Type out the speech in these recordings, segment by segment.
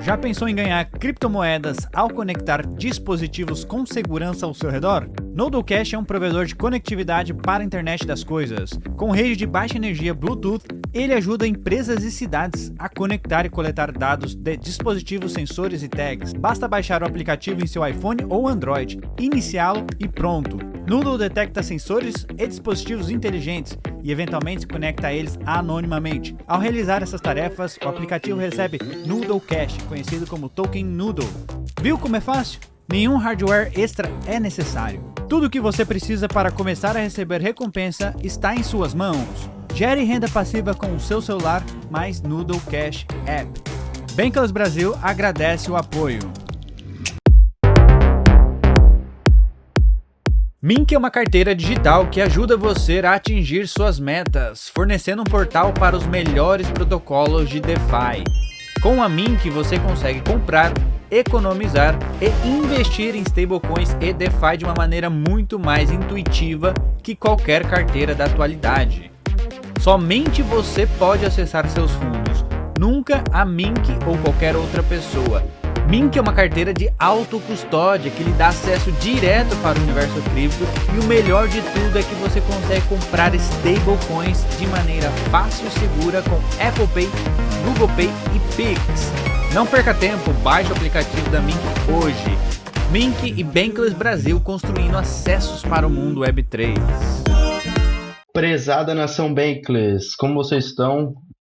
Já pensou em ganhar criptomoedas ao conectar dispositivos com segurança ao seu redor? Noodlecast é um provedor de conectividade para a internet das coisas. Com rede de baixa energia Bluetooth, ele ajuda empresas e cidades a conectar e coletar dados de dispositivos, sensores e tags. Basta baixar o aplicativo em seu iPhone ou Android, iniciá-lo e pronto. Noodle detecta sensores e dispositivos inteligentes e eventualmente se conecta a eles anonimamente. Ao realizar essas tarefas, o aplicativo recebe Noodle Cash, conhecido como Token Noodle. Viu como é fácil? Nenhum hardware extra é necessário. Tudo o que você precisa para começar a receber recompensa está em suas mãos. Gere renda passiva com o seu celular mais Noodle Cash App. Bankless Brasil agradece o apoio. Mink é uma carteira digital que ajuda você a atingir suas metas, fornecendo um portal para os melhores protocolos de DeFi. Com a Mink você consegue comprar, economizar e investir em stablecoins e DeFi de uma maneira muito mais intuitiva que qualquer carteira da atualidade. Somente você pode acessar seus fundos, nunca a Mink ou qualquer outra pessoa. Mink é uma carteira de autocustódia que lhe dá acesso direto para o universo cripto e o melhor de tudo é que você consegue comprar stablecoins de maneira fácil e segura com Apple Pay, Google Pay e Pix. Não perca tempo, baixe o aplicativo da Mink hoje. Mink e Bankless Brasil construindo acessos para o mundo Web3. Prezada nação Bankless, como vocês estão?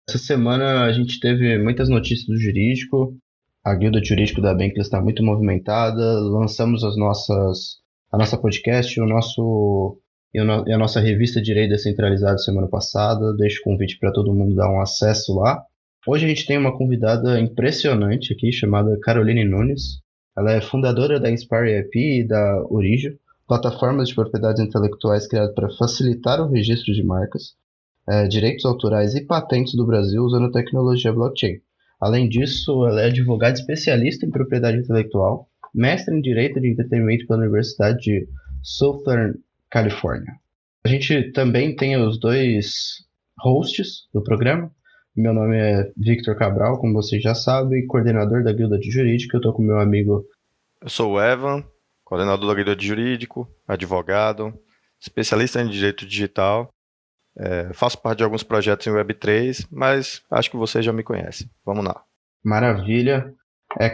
Essa semana a gente teve muitas notícias do jurídico. A guilda de jurídico da Bankless está muito movimentada. Lançamos a nossa podcast, e a nossa revista Direito Descentralizado semana passada. Deixo o convite para todo mundo dar um acesso lá. Hoje a gente tem uma convidada impressionante aqui, chamada Caroline Nunes. Ela é fundadora da Inspire IP e da Orijo, plataformas de propriedades intelectuais criadas para facilitar o registro de marcas, direitos autorais e patentes do Brasil usando tecnologia blockchain. Além disso, ela é advogada especialista em propriedade intelectual, mestre em Direito de Entretenimento pela Universidade de Southern California. A gente também tem os dois hosts do programa. Meu nome é Victor Cabral, como vocês já sabem, coordenador da Guilda de Jurídico. Eu estou com meu amigo... Eu sou o Evan, coordenador da Guilda de Jurídico, advogado, especialista em Direito Digital. Faço parte de alguns projetos em Web3, mas acho que você já me conhece. Vamos lá. Maravilha.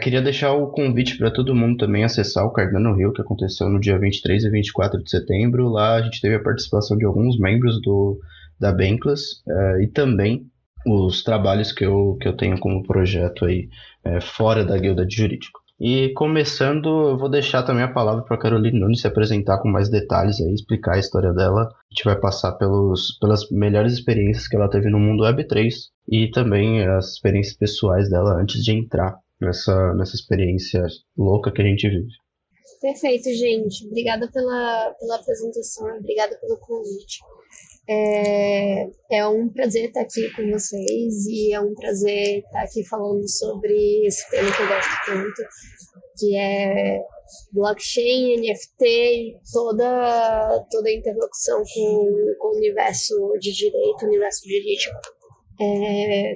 Queria deixar o convite para todo mundo também acessar o Cardano Rio, que aconteceu no dia 23 e 24 de setembro. Lá a gente teve a participação de alguns membros da Bankless e também os trabalhos que eu tenho como projeto aí fora da Guilda de Jurídico. E começando, eu vou deixar também a palavra para a Caroline Nunes se apresentar com mais detalhes aí, explicar a história dela. A gente vai passar pelas melhores experiências que ela teve no mundo Web3 e também as experiências pessoais dela antes de entrar nessa experiência louca que a gente vive. Perfeito, gente. Obrigada pela apresentação, obrigada pelo convite. É um prazer estar aqui com vocês e é um prazer estar aqui falando sobre esse tema que eu gosto tanto, que é blockchain, NFT e toda a interlocução com o universo de direito, o universo jurídico.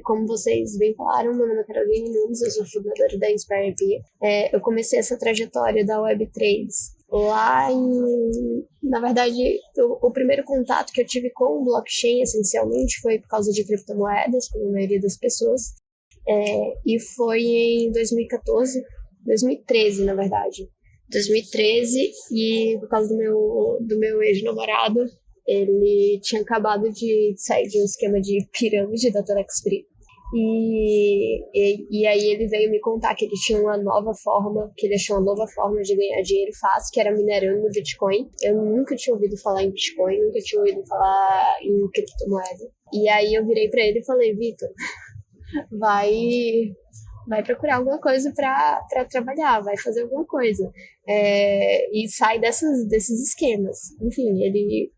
Como vocês bem falaram, meu nome é Caroline Nunes, eu sou fundadora da Inspire IP. Eu comecei essa trajetória da Web3 lá na verdade, o primeiro contato que eu tive com o blockchain, essencialmente, foi por causa de criptomoedas, como a maioria das pessoas, e foi em 2013, na verdade. 2013, e por causa do meu ex-namorado, ele tinha acabado de sair de um esquema de pirâmide da Torexfree. E aí ele veio me contar que ele tinha uma nova forma, que ele achou uma nova forma de ganhar dinheiro fácil, que era minerando no Bitcoin. Eu nunca tinha ouvido falar em Bitcoin, nunca tinha ouvido falar em criptomoeda. E aí eu virei pra ele e falei, Vitor, vai procurar alguma coisa pra trabalhar, vai fazer alguma coisa. E sai desses esquemas. Enfim, ele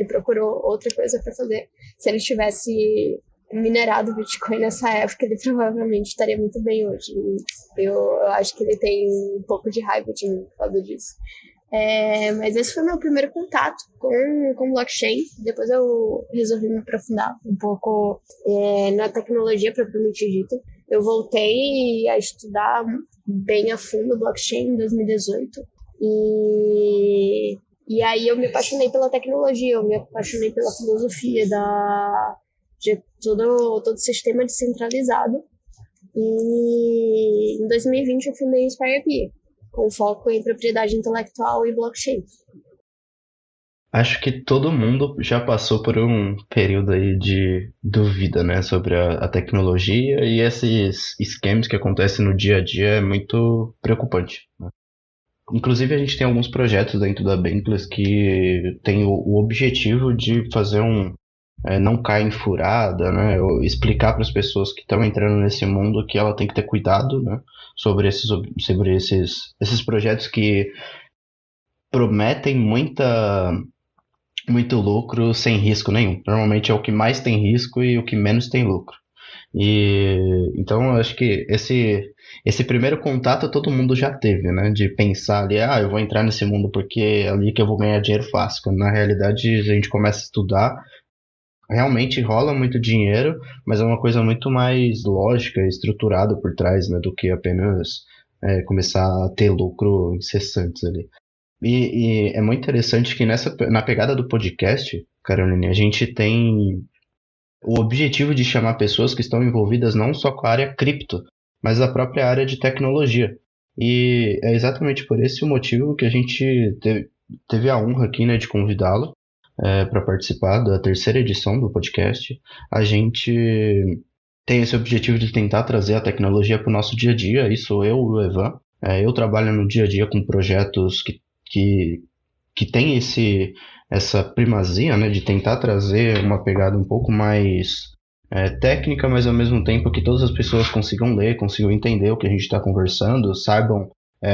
procurou outra coisa pra fazer. Se ele tivesse minerado Bitcoin nessa época, ele provavelmente estaria muito bem hoje. Eu acho que ele tem um pouco de raiva de mim por causa disso. Mas esse foi meu primeiro contato com blockchain. Depois eu resolvi me aprofundar um pouco na tecnologia propriamente dita. Eu voltei a estudar bem a fundo blockchain em 2018 e aí eu me apaixonei pela tecnologia, eu me apaixonei pela filosofia de todo o sistema descentralizado. E em 2020 eu fundei o InspireP, com foco em propriedade intelectual e blockchain. Acho que todo mundo já passou por um período aí de dúvida, né, sobre a tecnologia, e esses scams que acontecem no dia a dia é muito preocupante, né? Inclusive a gente tem alguns projetos dentro da Bankless que tem o objetivo de fazer não cair em furada, né, ou explicar para as pessoas que estão entrando nesse mundo que ela tem que ter cuidado, né, sobre esses projetos que prometem muito lucro sem risco nenhum. Normalmente é o que mais tem risco e o que menos tem lucro. E então eu acho que esse primeiro contato todo mundo já teve, né? De pensar ali, eu vou entrar nesse mundo porque é ali que eu vou ganhar dinheiro fácil. Quando na realidade a gente começa a estudar, realmente rola muito dinheiro, mas é uma coisa muito mais lógica e estruturada por trás, né? Do que apenas começar a ter lucro incessantes ali. E é muito interessante que na pegada do podcast, Caroline, a gente tem o objetivo de chamar pessoas que estão envolvidas não só com a área cripto, mas a própria área de tecnologia. E é exatamente por esse o motivo que a gente teve a honra aqui, né, de convidá-lo para participar da terceira edição do podcast. A gente tem esse objetivo de tentar trazer a tecnologia para o nosso dia a dia. Isso sou eu e o Evan. Eu trabalho no dia a dia com projetos que tem essa primazia, né, de tentar trazer uma pegada um pouco mais técnica, mas ao mesmo tempo que todas as pessoas consigam ler, consigam entender o que a gente está conversando, saibam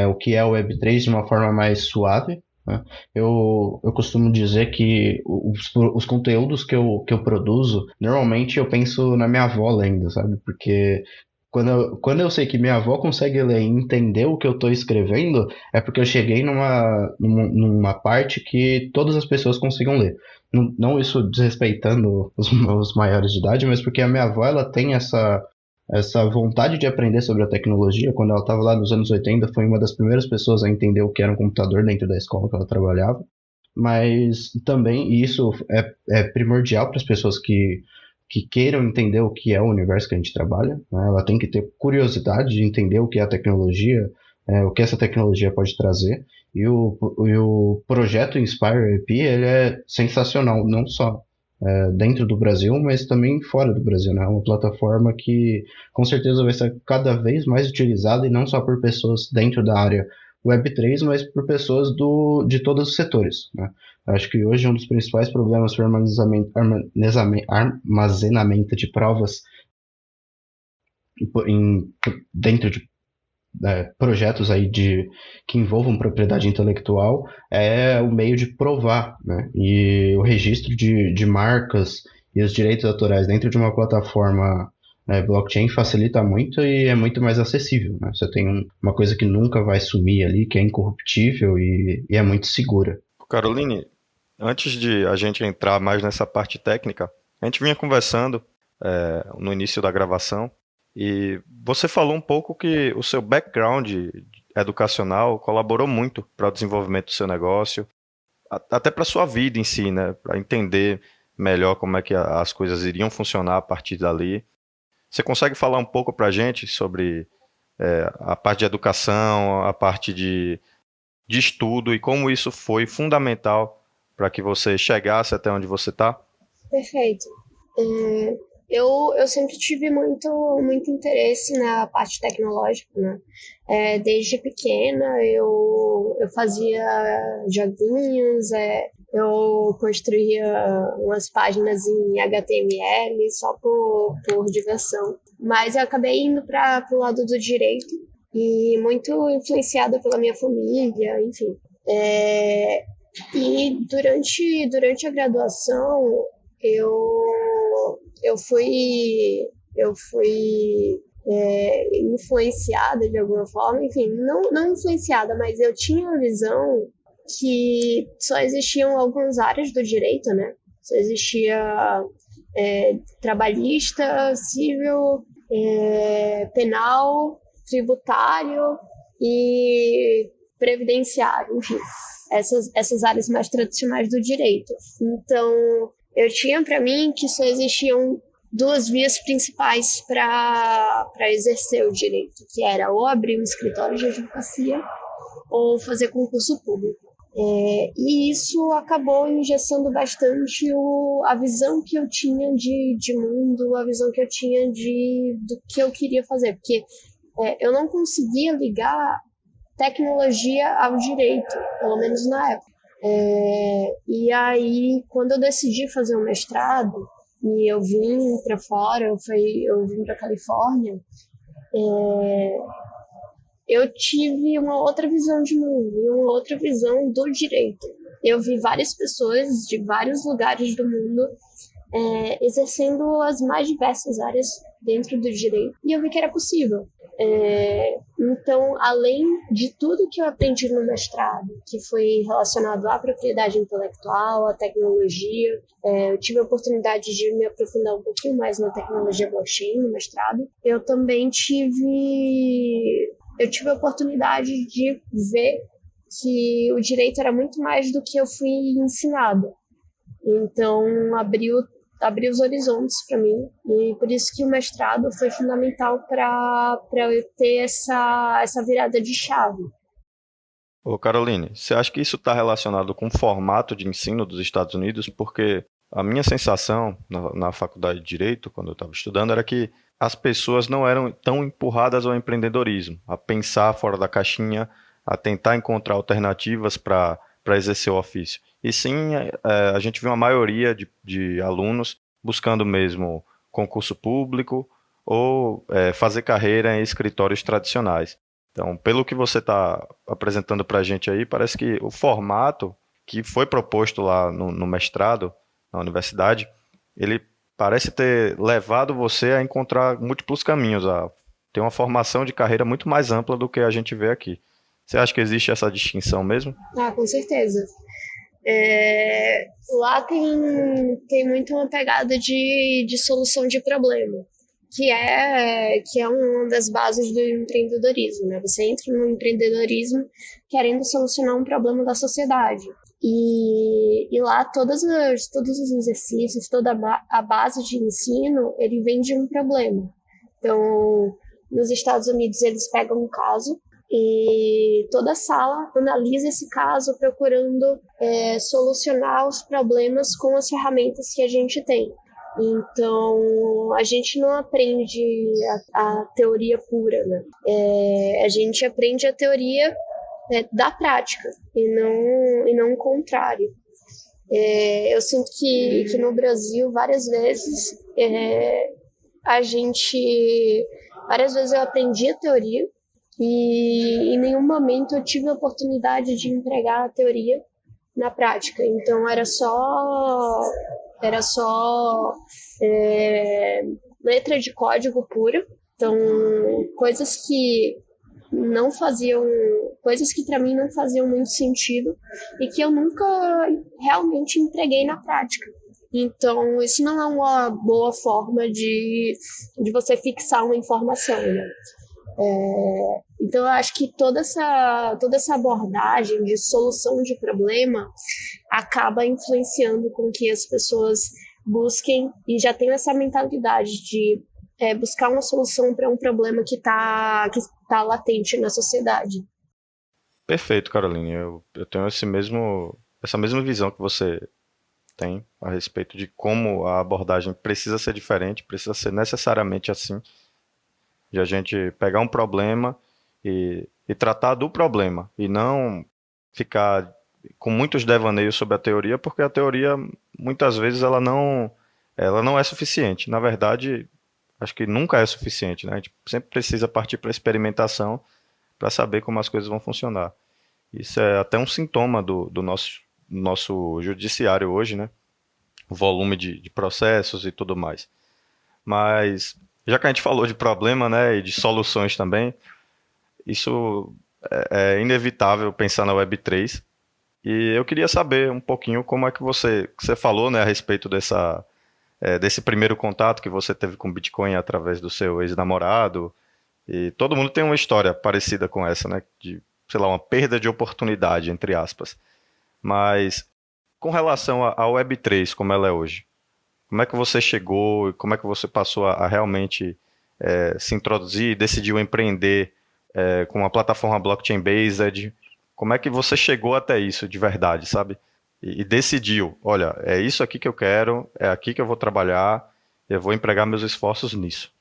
o que é o Web3 de uma forma mais suave, né? Eu costumo dizer que os conteúdos que eu produzo, normalmente eu penso na minha avó ainda, sabe? Porque quando eu sei que minha avó consegue ler e entender o que eu estou escrevendo, é porque eu cheguei numa parte que todas as pessoas consigam ler. Não isso desrespeitando os maiores de idade, mas porque a minha avó ela tem essa vontade de aprender sobre a tecnologia. Quando ela estava lá nos anos 80, foi uma das primeiras pessoas a entender o que era um computador dentro da escola que ela trabalhava. Mas também isso é primordial para as pessoas que queiram entender o que é o universo que a gente trabalha, né? Ela tem que ter curiosidade de entender o que é a tecnologia, o que essa tecnologia pode trazer. E o projeto Inspire EP, ele é sensacional, não só dentro do Brasil, mas também fora do Brasil, né? É uma plataforma que com certeza vai ser cada vez mais utilizada, e não só por pessoas dentro da área Web3, mas por pessoas de todos os setores, né? Acho que hoje um dos principais problemas para armazenamento de provas dentro de projetos aí que envolvam propriedade intelectual é o meio de provar, né? E o registro de marcas e os direitos autorais dentro de uma plataforma blockchain facilita muito e é muito mais acessível, né? Você tem uma coisa que nunca vai sumir ali, que é incorruptível e é muito segura. Caroline, antes de a gente entrar mais nessa parte técnica, a gente vinha conversando no início da gravação e você falou um pouco que o seu background educacional colaborou muito para o desenvolvimento do seu negócio, até para a sua vida em si, né? Para entender melhor como é que as coisas iriam funcionar a partir dali. Você consegue falar um pouco para a gente sobre a parte de educação, a parte de estudo e como isso foi fundamental para que você chegasse até onde você está? Perfeito. Eu sempre tive muito interesse na parte tecnológica, né? Desde pequena eu fazia joguinhos, eu construía umas páginas em HTML só por diversão. Mas eu acabei indo para o lado do direito e muito influenciada pela minha família, enfim. E durante a graduação eu fui influenciada de alguma forma, enfim, não influenciada, mas eu tinha uma visão que só existiam algumas áreas do direito, né? Só existia trabalhista, civil, penal, tributário e previdenciário, enfim, essas áreas mais tradicionais do direito. Então, eu tinha para mim que só existiam duas vias principais para exercer o direito, que era ou abrir um escritório de advocacia ou fazer concurso público. E isso acabou engessando bastante a visão que eu tinha de mundo, a visão que eu tinha do que eu queria fazer, porque eu não conseguia ligar tecnologia ao direito, pelo menos na época. E aí, quando eu decidi fazer o mestrado, e eu vim para fora, eu vim para Califórnia, eu tive uma outra visão de mundo e uma outra visão do direito. Eu vi várias pessoas de vários lugares do mundo exercendo as mais diversas áreas dentro do direito, e eu vi que era possível. Então, além de tudo que eu aprendi no mestrado, que foi relacionado à propriedade intelectual, à tecnologia, eu tive a oportunidade de me aprofundar um pouquinho mais na tecnologia blockchain no mestrado. Eu também tive a oportunidade de ver que o direito era muito mais do que eu fui ensinado. Então, abriu os horizontes para mim, e por isso que o mestrado foi fundamental para eu ter essa virada de chave. Ô Caroline, você acha que isso está relacionado com o formato de ensino dos Estados Unidos? Porque a minha sensação na faculdade de Direito, quando eu estava estudando, era que as pessoas não eram tão empurradas ao empreendedorismo, a pensar fora da caixinha, a tentar encontrar alternativas para exercer o ofício. E sim, a gente viu uma maioria de alunos buscando mesmo concurso público ou fazer carreira em escritórios tradicionais. Então, pelo que você está apresentando para a gente aí, parece que o formato que foi proposto lá no mestrado, na universidade, ele parece ter levado você a encontrar múltiplos caminhos, a ter uma formação de carreira muito mais ampla do que a gente vê aqui. Você acha que existe essa distinção mesmo? Com certeza. Lá tem muito uma pegada de solução de problema, que é uma das bases do empreendedorismo, né? Você entra no empreendedorismo querendo solucionar um problema da sociedade. E lá todos os exercícios, toda a base de ensino, ele vem de um problema. Então, nos Estados Unidos, eles pegam um caso e toda a sala analisa esse caso procurando solucionar os problemas com as ferramentas que a gente tem. Então, a gente não aprende a teoria pura, né? A gente aprende a teoria da prática e não o contrário. Eu sinto que no Brasil, várias vezes eu aprendi a teoria e em nenhum momento eu tive a oportunidade de empregar a teoria na prática. Então era só letra de código pura. Então coisas que para mim não faziam muito sentido e que eu nunca realmente empreguei na prática. Então isso não é uma boa forma de você fixar uma informação, né? Então eu acho que toda essa abordagem de solução de problema acaba influenciando com que as pessoas busquem e já tenham essa mentalidade de buscar uma solução para um problema que tá latente na sociedade. Perfeito, Caroline. Eu tenho essa mesma visão que você tem a respeito de como a abordagem precisa ser diferente, precisa ser necessariamente assim, de a gente pegar um problema e tratar do problema, e não ficar com muitos devaneios sobre a teoria, porque a teoria, muitas vezes, ela não é suficiente. Na verdade, acho que nunca é suficiente, né? A gente sempre precisa partir para a experimentação para saber como as coisas vão funcionar. Isso é até um sintoma do nosso judiciário hoje, né? O volume de processos e tudo mais. Mas, já que a gente falou de problema, né, e de soluções também, isso é inevitável pensar na Web3. E eu queria saber um pouquinho como é que você falou, né, a respeito dessa desse primeiro contato que você teve com Bitcoin através do seu ex-namorado. E todo mundo tem uma história parecida com essa, né? De, sei lá, uma perda de oportunidade, entre aspas. Mas com relação à Web3, como ela é hoje, como é que você chegou e como é que você passou a realmente se introduzir e decidiu empreender com uma plataforma blockchain-based? Como é que você chegou até isso de verdade, sabe? E decidiu, olha, é isso aqui que eu quero, é aqui que eu vou trabalhar, eu vou empregar meus esforços nisso.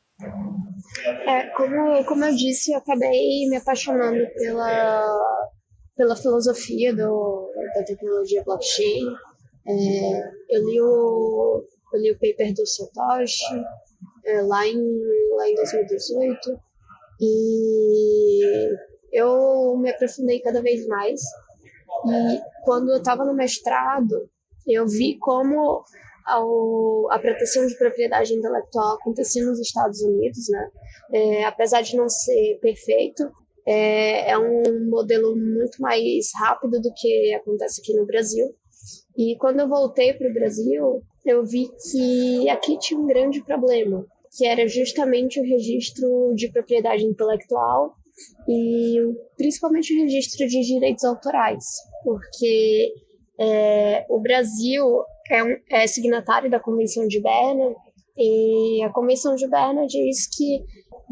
Como eu disse, eu acabei me apaixonando pela filosofia da tecnologia blockchain. Eu li o paper do Satoshi lá em 2018 e eu me aprofundei cada vez mais. E quando eu estava no mestrado, eu vi como a proteção de propriedade intelectual acontecia nos Estados Unidos, né? Apesar de não ser perfeito, é um modelo muito mais rápido do que acontece aqui no Brasil. E quando eu voltei para o Brasil, eu vi que aqui tinha um grande problema, que era justamente o registro de propriedade intelectual e principalmente o registro de direitos autorais, porque o Brasil é signatário da Convenção de Berna e a Convenção de Berna diz que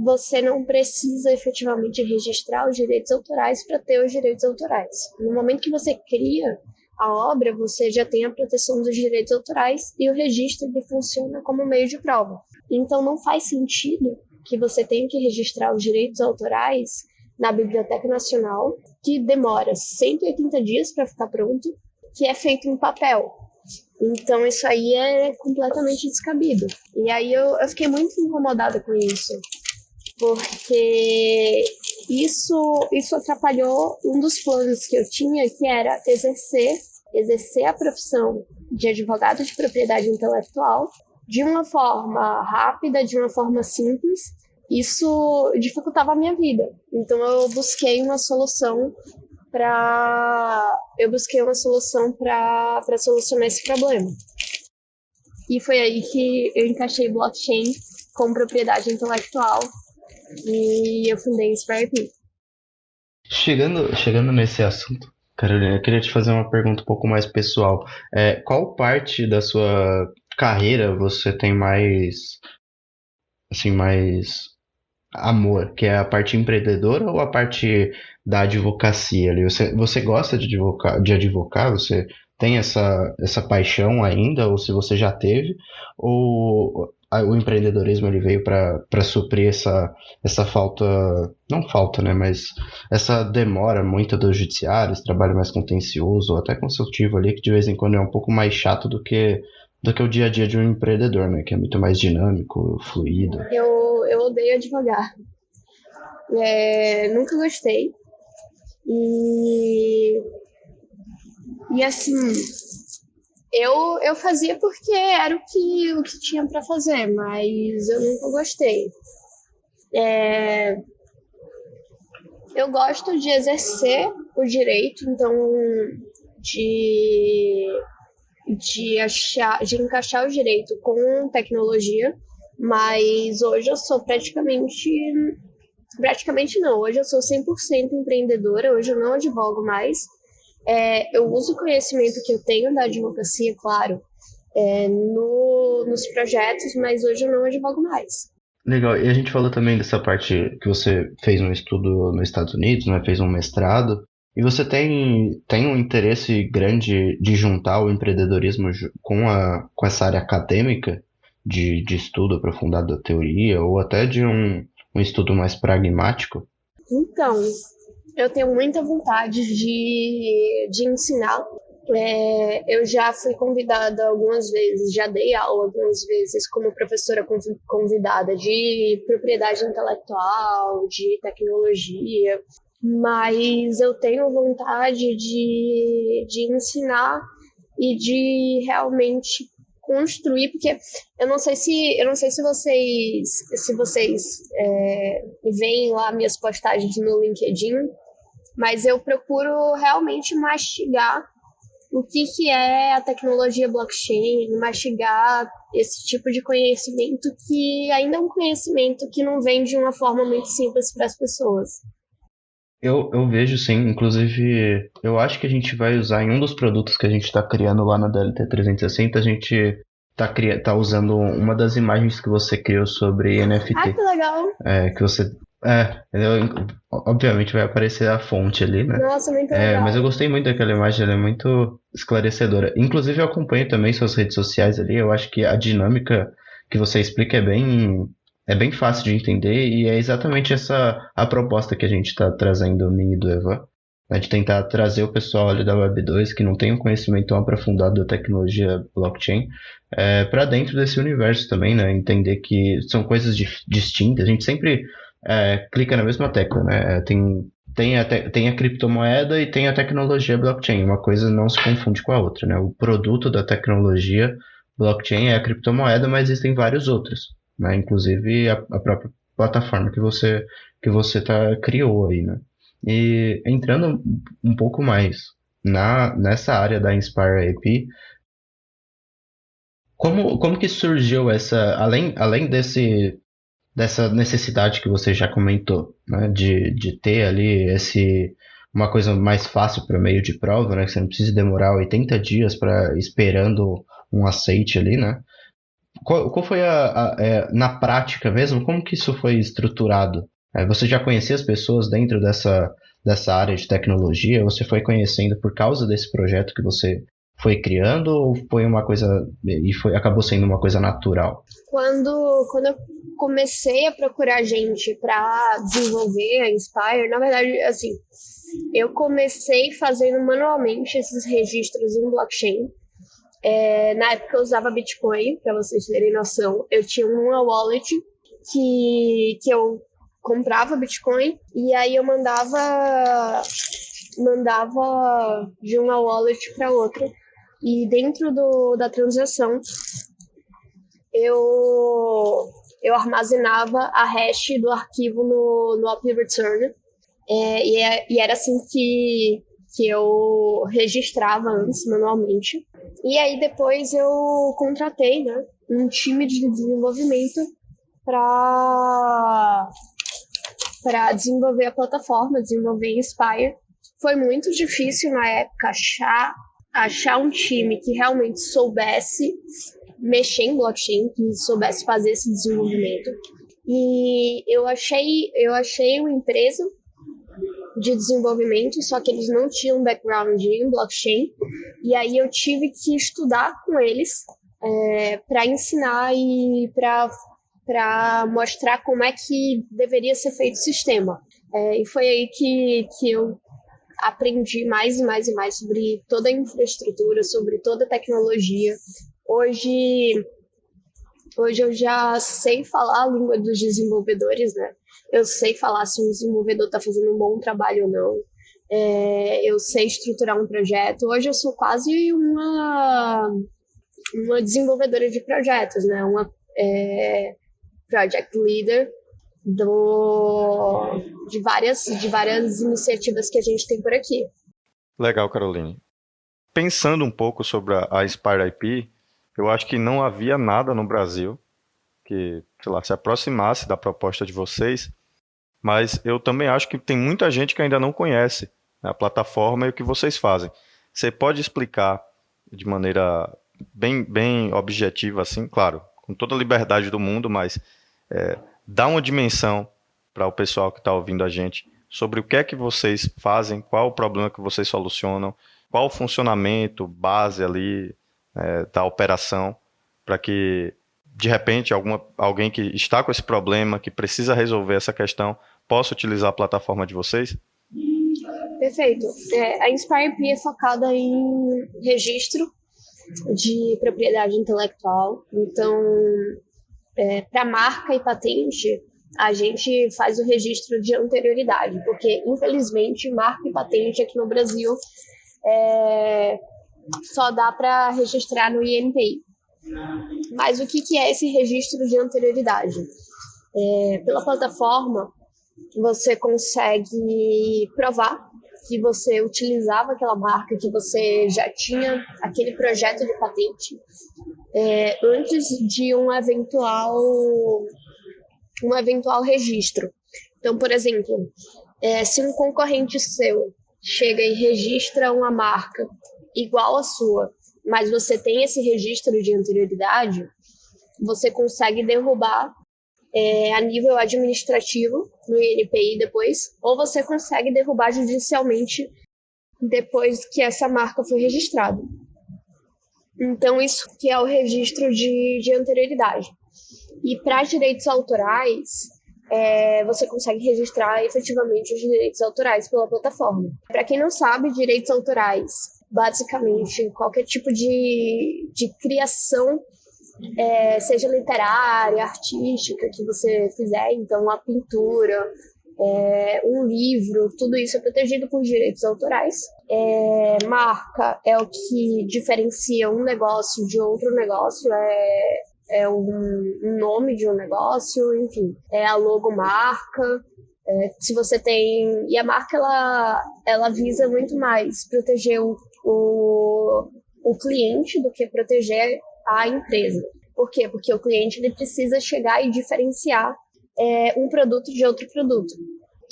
você não precisa efetivamente registrar os direitos autorais para ter os direitos autorais. No momento que você cria a obra, você já tem a proteção dos direitos autorais e o registro ele funciona como meio de prova. Então não faz sentido que você tenha que registrar os direitos autorais na Biblioteca Nacional, que demora 180 dias para ficar pronto, que é feito em papel. Então isso aí é completamente descabido. E aí eu fiquei muito incomodada com isso, porque isso atrapalhou um dos planos que eu tinha, que era exercer a profissão de advogado de propriedade intelectual de uma forma rápida, de uma forma simples. Isso dificultava a minha vida. Então eu busquei uma solução para solucionar esse problema. E foi aí que eu encaixei blockchain com propriedade intelectual e eu fundei Inspire P. Chegando nesse assunto, Carolina, eu queria te fazer uma pergunta um pouco mais pessoal. Qual parte da sua carreira você tem mais amor, que é a parte empreendedora ou a parte da advocacia ali? Você gosta de advocar? Você tem essa paixão ainda, ou se você já teve, ou o empreendedorismo ele veio para suprir essa falta, não falta, né, mas essa demora muito do judiciário, esse trabalho mais contencioso ou até consultivo ali, que de vez em quando é um pouco mais chato do que o dia a dia de um empreendedor, né, que é muito mais dinâmico, fluido. Eu odeio advogar. Nunca gostei. E assim, eu fazia porque era o que tinha para fazer, mas eu nunca gostei. Eu gosto de exercer o direito, então de encaixar o direito com tecnologia, mas hoje eu sou praticamente não, hoje eu sou 100% empreendedora, hoje eu não advogo mais. Eu uso o conhecimento que eu tenho da advocacia, claro, nos projetos, mas hoje eu não advogo mais. Legal, e a gente falou também dessa parte que você fez um estudo nos Estados Unidos, né? Fez um mestrado, e você tem um interesse grande de juntar o empreendedorismo com essa área acadêmica de estudo aprofundado da teoria, ou até de um estudo mais pragmático? Então, eu tenho muita vontade de ensinar. Eu já fui convidada algumas vezes, já dei aula algumas vezes como professora convidada de propriedade intelectual, de tecnologia, mas eu tenho vontade de ensinar e de realmente construir, porque eu não sei se vocês veem lá minhas postagens no LinkedIn, mas eu procuro realmente mastigar o que é a tecnologia blockchain, mastigar esse tipo de conhecimento que ainda é um conhecimento que não vem de uma forma muito simples para as pessoas. Eu vejo sim, inclusive eu acho que a gente vai usar em um dos produtos que a gente está criando lá na DLT 360, a gente tá usando uma das imagens que você criou sobre NFT. Ah, que legal! Que você. Obviamente vai aparecer a fonte ali, né? Nossa, muito legal. Mas eu gostei muito daquela imagem, ela é muito esclarecedora. Inclusive eu acompanho também suas redes sociais ali, eu acho que a dinâmica que você explica é bem fácil de entender e é exatamente essa a proposta que a gente está trazendo a mim e do Evan, né, de tentar trazer o pessoal ali da Web2 que não tem um conhecimento tão aprofundado da tecnologia blockchain para dentro desse universo também, né? Entender que são coisas distintas. A gente sempre clica na mesma tecla, né? Tem a criptomoeda e tem a tecnologia blockchain. Uma coisa não se confunde com a outra, né? O produto da tecnologia blockchain é a criptomoeda, mas existem vários outros, né? Inclusive a própria plataforma que você criou aí, né? E entrando um pouco mais nessa área da Inspire IP, como que surgiu além dessa necessidade que você já comentou, né, de ter ali uma coisa mais fácil para meio de prova, né, que você não precisa demorar 80 dias esperando um aceite ali, né? Qual foi na prática mesmo, como que isso foi estruturado? Você já conhecia as pessoas dentro dessa área de tecnologia? Você foi conhecendo por causa desse projeto que você foi criando ou foi uma coisa acabou sendo uma coisa natural? Quando eu comecei a procurar gente para desenvolver a Inspire, na verdade, assim, eu comecei fazendo manualmente esses registros em blockchain. Na época eu usava Bitcoin, para vocês terem noção. Eu tinha uma wallet que eu comprava Bitcoin e aí eu mandava de uma wallet para outra. E dentro da transação eu armazenava a hash do arquivo no Op Return. E era assim que eu registrava antes manualmente. E aí depois eu contratei, né, um time de desenvolvimento para desenvolver a plataforma, desenvolver Inspire. Foi muito difícil na época achar um time que realmente soubesse mexer em blockchain, que soubesse fazer esse desenvolvimento. E eu achei uma empresa de desenvolvimento, só que eles não tinham background em blockchain, e aí eu tive que estudar com eles para ensinar e para mostrar como é que deveria ser feito o sistema. E foi aí que eu aprendi mais e mais e mais sobre toda a infraestrutura, sobre toda a tecnologia. Hoje eu já sei falar a língua dos desenvolvedores, né? Eu sei falar se um desenvolvedor está fazendo um bom trabalho ou não. Eu sei estruturar um projeto. Hoje eu sou quase uma desenvolvedora de projetos, né? Uma project leader de várias iniciativas que a gente tem por aqui. Legal, Caroline. Pensando um pouco sobre a Inspire IP, eu acho que não havia nada no Brasil que, sei lá, se aproximasse da proposta de vocês, mas eu também acho que tem muita gente que ainda não conhece a plataforma e o que vocês fazem. Você pode explicar de maneira bem objetiva, assim, claro, com toda a liberdade do mundo, mas dá uma dimensão para o pessoal que está ouvindo a gente sobre o que é que vocês fazem, qual o problema que vocês solucionam, qual o funcionamento base ali da operação, para que de repente alguém que está com esse problema, que precisa resolver essa questão, possa utilizar a plataforma de vocês? Perfeito. A Inspire IP é focada em registro de propriedade intelectual. Então, para marca e patente, a gente faz o registro de anterioridade, porque, infelizmente, marca e patente aqui no Brasil só dá para registrar no INPI. Mas o que é esse registro de anterioridade? Pela plataforma, você consegue provar que você utilizava aquela marca, que você já tinha aquele projeto de patente, antes de um eventual registro. Então, por exemplo, se um concorrente seu chega e registra uma marca igual à sua, mas você tem esse registro de anterioridade, você consegue derrubar a nível administrativo no INPI depois, ou você consegue derrubar judicialmente depois que essa marca foi registrada. Então, isso que é o registro de anterioridade. E para direitos autorais, você consegue registrar efetivamente os direitos autorais pela plataforma. Para quem não sabe, direitos autorais, basicamente, qualquer tipo de criação, seja literária, artística, que você fizer, então uma pintura, um livro, tudo isso é protegido por direitos autorais. Marca é o que diferencia um negócio de outro negócio, um nome de um negócio, enfim, a logomarca. Se você tem... E a marca, ela visa muito mais proteger o cliente do que proteger a empresa. Por quê? Porque o cliente ele precisa chegar e diferenciar um produto de outro produto.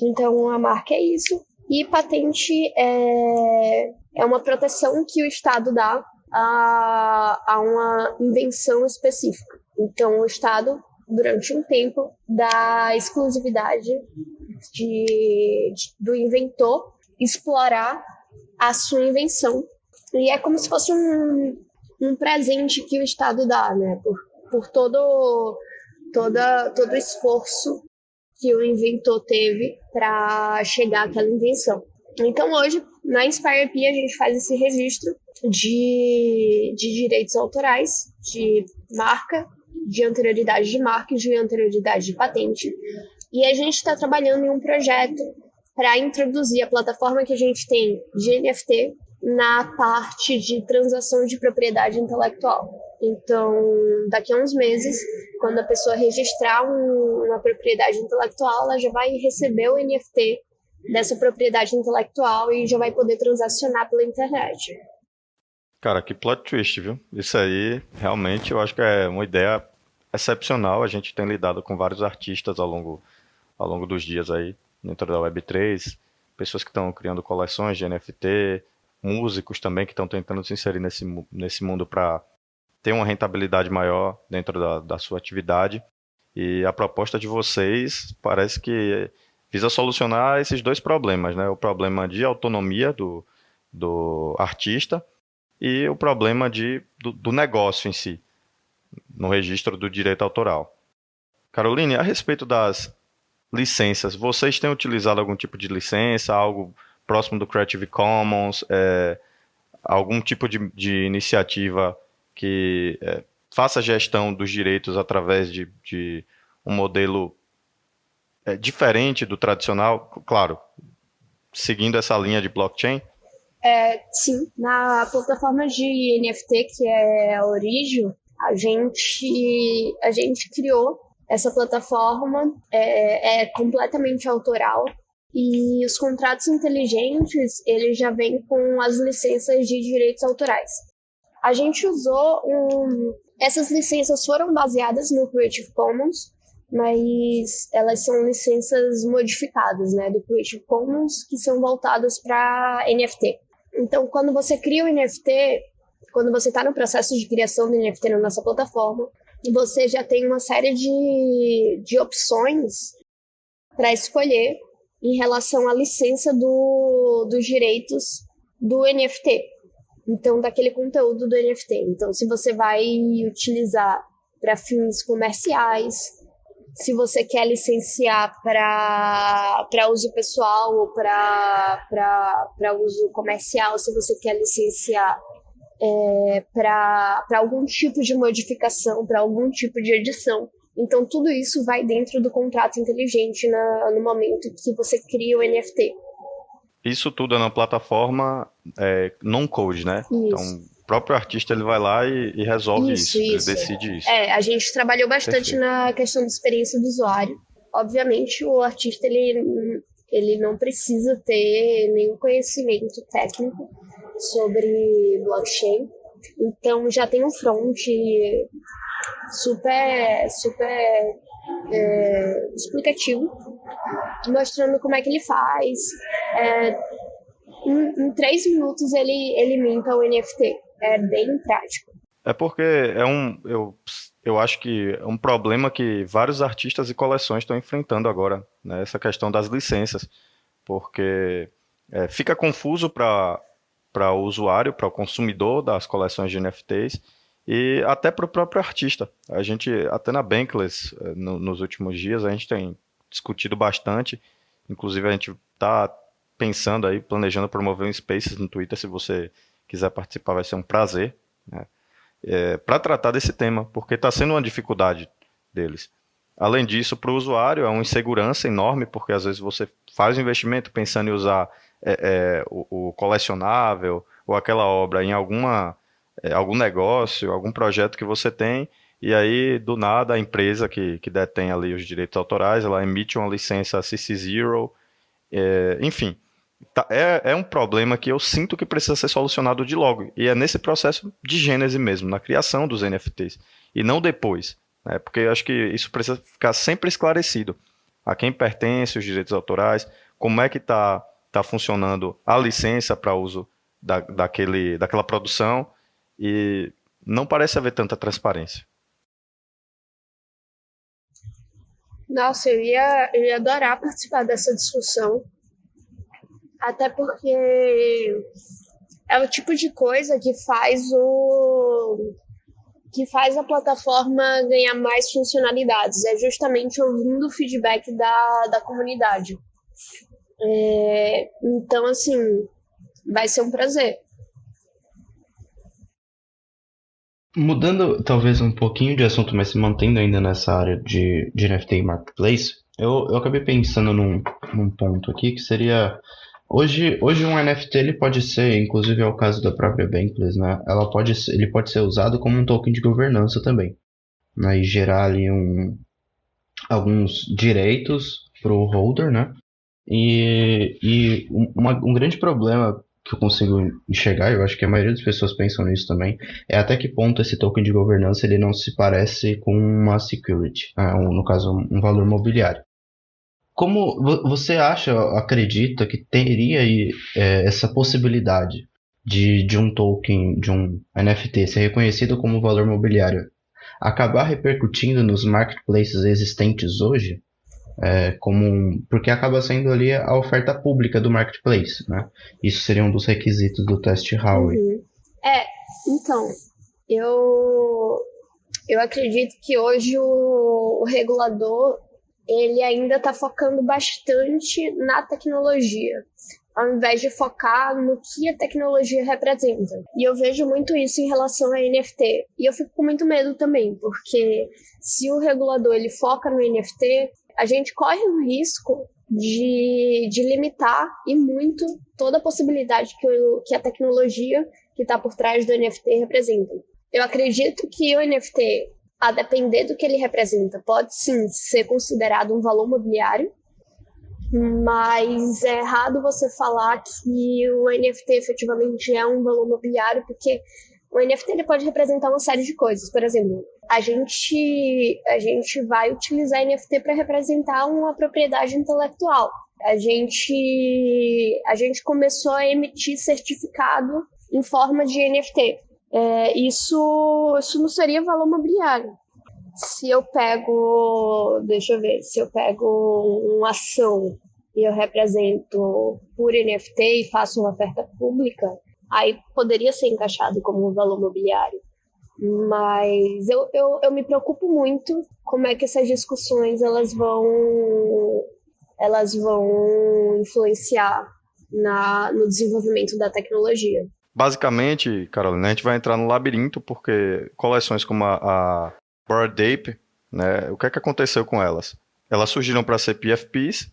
Então, a marca é isso. E patente é uma proteção que o Estado dá a uma invenção específica. Então, o Estado, durante um tempo, dá exclusividade do inventor explorar a sua invenção. E é como se fosse um presente que o Estado dá, né? Por todo o esforço que o inventor teve para chegar àquela invenção. Então, hoje, na InspireP, a gente faz esse registro de direitos autorais, de marca, de anterioridade de marca e de anterioridade de patente. E a gente está trabalhando em um projeto para introduzir a plataforma que a gente tem de NFT na parte de transação de propriedade intelectual. Então, daqui a uns meses, quando a pessoa registrar uma propriedade intelectual, ela já vai receber o NFT dessa propriedade intelectual e já vai poder transacionar pela internet. Cara, que plot twist, viu? Isso aí, realmente, eu acho que é uma ideia excepcional. A gente tem lidado com vários artistas ao longo dos dias aí, dentro da Web3, pessoas que estão criando coleções de NFT, músicos também que estão tentando se inserir nesse mundo para ter uma rentabilidade maior dentro da sua atividade. E a proposta de vocês parece que visa solucionar esses dois problemas, né? O problema de autonomia do artista e o problema do negócio em si, no registro do direito autoral. Caroline, a respeito das licenças, vocês têm utilizado algum tipo de licença, algo próximo do Creative Commons, algum tipo de iniciativa que faça gestão dos direitos através de um modelo diferente do tradicional, claro, seguindo essa linha de blockchain? Sim, na plataforma de NFT, que é a Origio, a gente criou essa plataforma, é completamente autoral, e os contratos inteligentes, eles já vêm com as licenças de direitos autorais. A gente usou essas licenças foram baseadas no Creative Commons, mas elas são licenças modificadas, né, do Creative Commons, que são voltadas para NFT. Então, quando você cria o NFT, quando você está no processo de criação do NFT na nossa plataforma, você já tem uma série de opções para escolher em relação à licença dos direitos do NFT. Então, daquele conteúdo do NFT. Então, se você vai utilizar para fins comerciais, se você quer licenciar para uso pessoal ou para uso comercial, se você quer licenciar para algum tipo de modificação, para algum tipo de edição. Então, tudo isso vai dentro do contrato inteligente no momento que você cria o NFT. Isso tudo é na plataforma non-code, né? Isso. Então, o próprio artista ele vai lá e resolve isso, ele decide isso. A gente trabalhou bastante na questão da experiência do usuário. Obviamente, o artista ele Ele não precisa ter nenhum conhecimento técnico sobre blockchain. Então já tem um front super explicativo, mostrando como é que ele faz. Em 3 minutos ele minta o NFT. É bem prático. É porque eu acho que é um problema que vários artistas e coleções estão enfrentando agora, né? Essa questão das licenças, porque fica confuso para o usuário, para o consumidor das coleções de NFTs e até para o próprio artista. A gente, até na Bankless, nos últimos dias, a gente tem discutido bastante, inclusive a gente está pensando aí, planejando promover um Spaces no Twitter. Se você quiser participar, vai ser um prazer, né? Para tratar desse tema, porque está sendo uma dificuldade deles. Além disso, para o usuário é uma insegurança enorme, porque às vezes você faz um investimento pensando em usar o colecionável ou aquela obra em algum negócio, algum projeto que você tem, e aí do nada a empresa que detém ali os direitos autorais, ela emite uma licença CC0, enfim. É um problema que eu sinto que precisa ser solucionado de logo. E é nesse processo de gênese mesmo, na criação dos NFTs. E não depois, né? Porque eu acho que isso precisa ficar sempre esclarecido. A quem pertence os direitos autorais, como é que está funcionando a licença para uso daquela produção. E não parece haver tanta transparência. Nossa, eu ia adorar participar dessa discussão. Até porque é o tipo de coisa que faz a plataforma ganhar mais funcionalidades. É justamente ouvindo o feedback da comunidade. Então, assim, vai ser um prazer. Mudando talvez um pouquinho de assunto, mas se mantendo ainda nessa área de NFT e Marketplace, eu acabei pensando num ponto aqui que seria... Hoje um NFT ele pode ser, inclusive é o caso da própria Bankless, né? Ele pode ser usado como um token de governança também, né? E gerar ali alguns direitos para o holder, né? Um grande problema que eu consigo enxergar, eu acho que a maioria das pessoas pensam nisso também, é até que ponto esse token de governança ele não se parece com uma security, no caso um valor mobiliário. Como você acredita que teria aí essa possibilidade de um token, de um NFT ser reconhecido como valor mobiliário acabar repercutindo nos marketplaces existentes hoje? Porque acaba sendo ali a oferta pública do marketplace, né? Isso seria um dos requisitos do teste Howey. Uhum. Então, eu acredito que hoje o regulador ele ainda está focando bastante na tecnologia, ao invés de focar no que a tecnologia representa. E eu vejo muito isso em relação a NFT. E eu fico com muito medo também, porque se o regulador ele foca no NFT, a gente corre o risco de limitar e muito toda a possibilidade que a tecnologia que está por trás do NFT representa. Eu acredito que o NFT, a depender do que ele representa, pode sim ser considerado um valor mobiliário, mas é errado você falar que o NFT efetivamente é um valor mobiliário, porque o NFT ele pode representar uma série de coisas. Por exemplo, a gente vai utilizar NFT para representar uma propriedade intelectual. A gente começou a emitir certificado em forma de NFT. Isso não seria valor mobiliário. Se eu pego uma ação e eu represento por NFT e faço uma oferta pública, aí poderia ser encaixado como um valor mobiliário. Mas eu me preocupo muito como é que essas discussões elas vão influenciar no desenvolvimento da tecnologia. Basicamente, Carolina, a gente vai entrar no labirinto porque coleções como a Bored Ape, né, o que é que aconteceu com elas? Elas surgiram para ser PFPs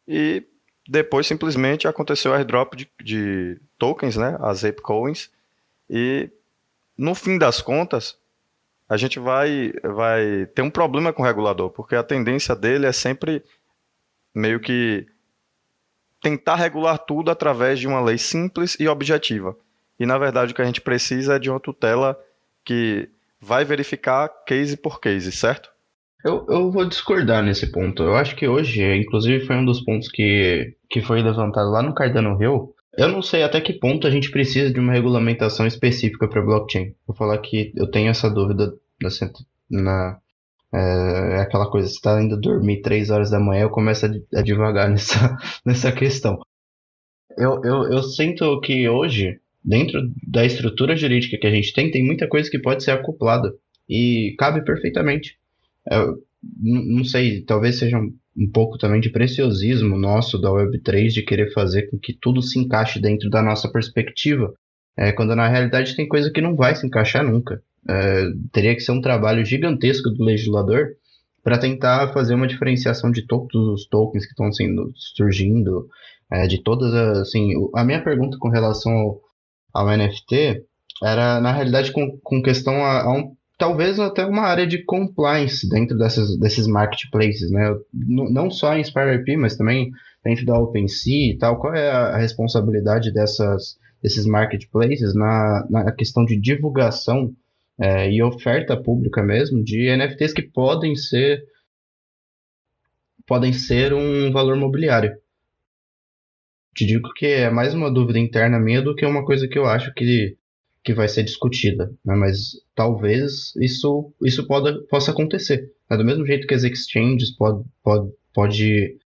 e depois simplesmente aconteceu o airdrop de tokens, né, as Ape Coins, e no fim das contas a gente vai ter um problema com o regulador, porque a tendência dele é sempre meio que tentar regular tudo através de uma lei simples e objetiva. E, na verdade, o que a gente precisa é de uma tutela que vai verificar case por case, certo? Eu vou discordar nesse ponto. Eu acho que hoje, inclusive, foi um dos pontos que foi levantado lá no Cardano Hill. Eu não sei até que ponto a gente precisa de uma regulamentação específica para blockchain. Vou falar que eu tenho essa dúvida é aquela coisa, você está indo dormir 3 horas da manhã, eu começo a divagar nessa questão. Eu sinto que hoje, dentro da estrutura jurídica que a gente tem muita coisa que pode ser acoplada e cabe perfeitamente. Eu não sei, talvez seja um pouco também de preciosismo nosso da Web3 de querer fazer com que tudo se encaixe dentro da nossa perspectiva, quando na realidade tem coisa que não vai se encaixar nunca. Teria que ser um trabalho gigantesco do legislador para tentar fazer uma diferenciação de todos os tokens que estão surgindo, de todas assim, a minha pergunta com relação ao NFT era na realidade com questão talvez até uma área de compliance dentro desses marketplaces, né? Não só em Inspire IP, mas também dentro da OpenSea e tal. Qual é a responsabilidade desses marketplaces na questão de divulgação e oferta pública mesmo de NFTs que podem ser um valor mobiliário? Te digo que é mais uma dúvida interna minha do que uma coisa que eu acho que vai ser discutida, né? Mas talvez isso possa acontecer, né? Do mesmo jeito que as exchanges pode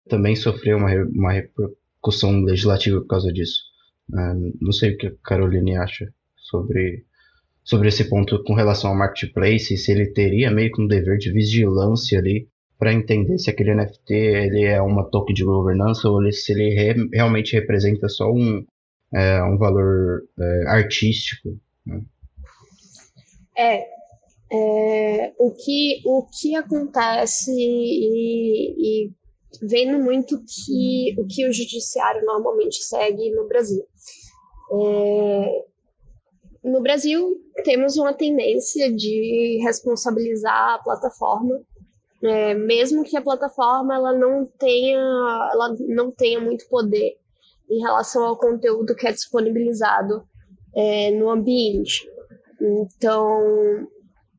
também sofrer uma repercussão legislativa por causa disso. Não sei o que a Caroline acha sobre esse ponto com relação ao marketplace, se ele teria meio que um dever de vigilância ali para entender se aquele NFT ele é uma token de governança ou se ele realmente representa só um valor artístico, né? O que acontece e vendo muito o que o judiciário normalmente segue no Brasil. No Brasil, temos uma tendência de responsabilizar a plataforma, mesmo que a plataforma ela não tenha muito poder em relação ao conteúdo que é disponibilizado no ambiente. Então,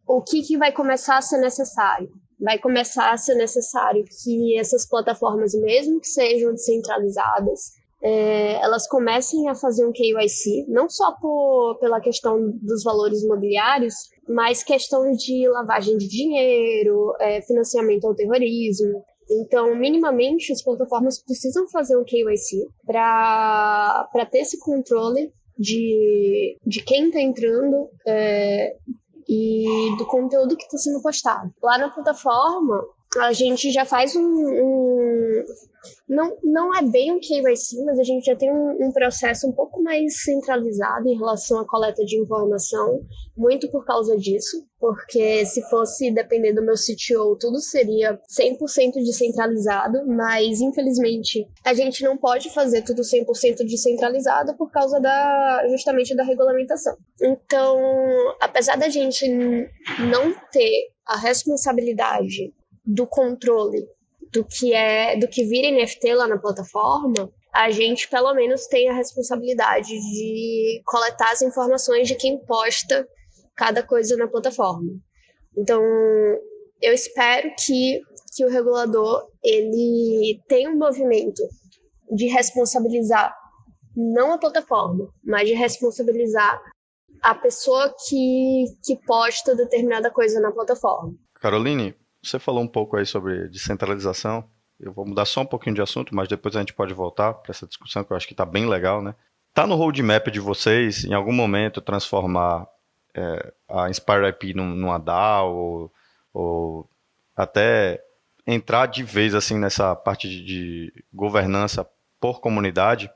o que vai começar a ser necessário? Vai começar a ser necessário que essas plataformas, mesmo que sejam descentralizadas, elas comecem a fazer um KYC, não só pela questão dos valores imobiliários, mas questão de lavagem de dinheiro, financiamento ao terrorismo. Então, minimamente, as plataformas precisam fazer um KYC para ter esse controle de quem está entrando e do conteúdo que está sendo postado. Lá na plataforma, a gente já faz não é bem um KYC, mas a gente já tem um processo um pouco mais centralizado em relação à coleta de informação, muito por causa disso, porque se fosse depender do meu CTO, tudo seria 100% descentralizado, mas infelizmente a gente não pode fazer tudo 100% descentralizado por causa justamente da regulamentação. Então, apesar da gente não ter a responsabilidade do controle do que vira NFT lá na plataforma, a gente pelo menos tem a responsabilidade de coletar as informações de quem posta cada coisa na plataforma. Então, eu espero que o regulador ele tenha um movimento de responsabilizar não a plataforma, mas de responsabilizar a pessoa que posta determinada coisa na plataforma. Caroline, você falou um pouco aí sobre descentralização. Eu vou mudar só um pouquinho de assunto, mas depois a gente pode voltar para essa discussão, que eu acho que está bem legal, né? Está no roadmap de vocês, em algum momento, transformar a Inspire IP numa DAO, ou até entrar de vez assim, nessa parte de governança por comunidade?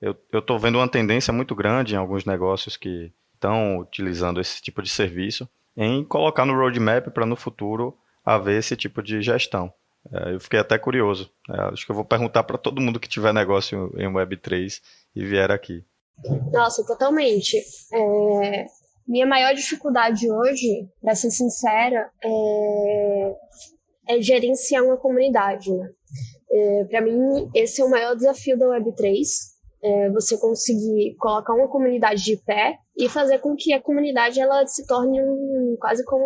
Eu estou vendo uma tendência muito grande em alguns negócios que estão utilizando esse tipo de serviço, em colocar no roadmap para no futuro haver esse tipo de gestão. Eu fiquei até curioso. Acho que eu vou perguntar para todo mundo que tiver negócio em Web3 e vier aqui. Nossa, totalmente. Minha maior dificuldade hoje, para ser sincera, é gerenciar uma comunidade, né? Para mim, esse é o maior desafio da Web3, você conseguir colocar uma comunidade de pé e fazer com que a comunidade ela se torne quase como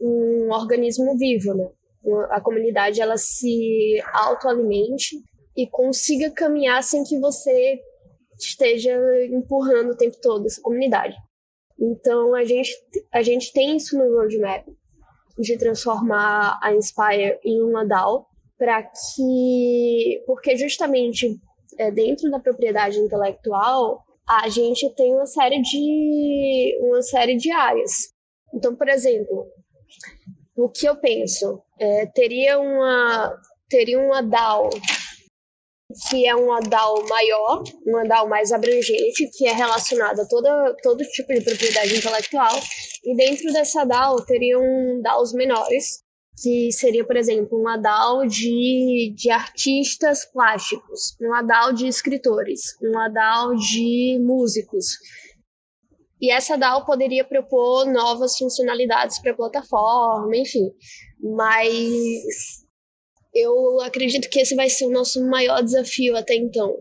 um organismo vivo, né? A comunidade ela se autoalimente e consiga caminhar sem que você esteja empurrando o tempo todo essa comunidade. Então, a gente tem isso no roadmap, de transformar a Inspire em uma DAO, porque justamente dentro da propriedade intelectual, a gente tem uma série de áreas. Então, por exemplo, o que eu penso? Teria uma DAO que é uma DAO maior, uma DAO mais abrangente, que é relacionada a todo tipo de propriedade intelectual, e dentro dessa DAO teriam DAOs menores, que seria, por exemplo, uma DAO de artistas plásticos, uma DAO de escritores, uma DAO de músicos. E essa DAO poderia propor novas funcionalidades para a plataforma, enfim. Mas eu acredito que esse vai ser o nosso maior desafio até então.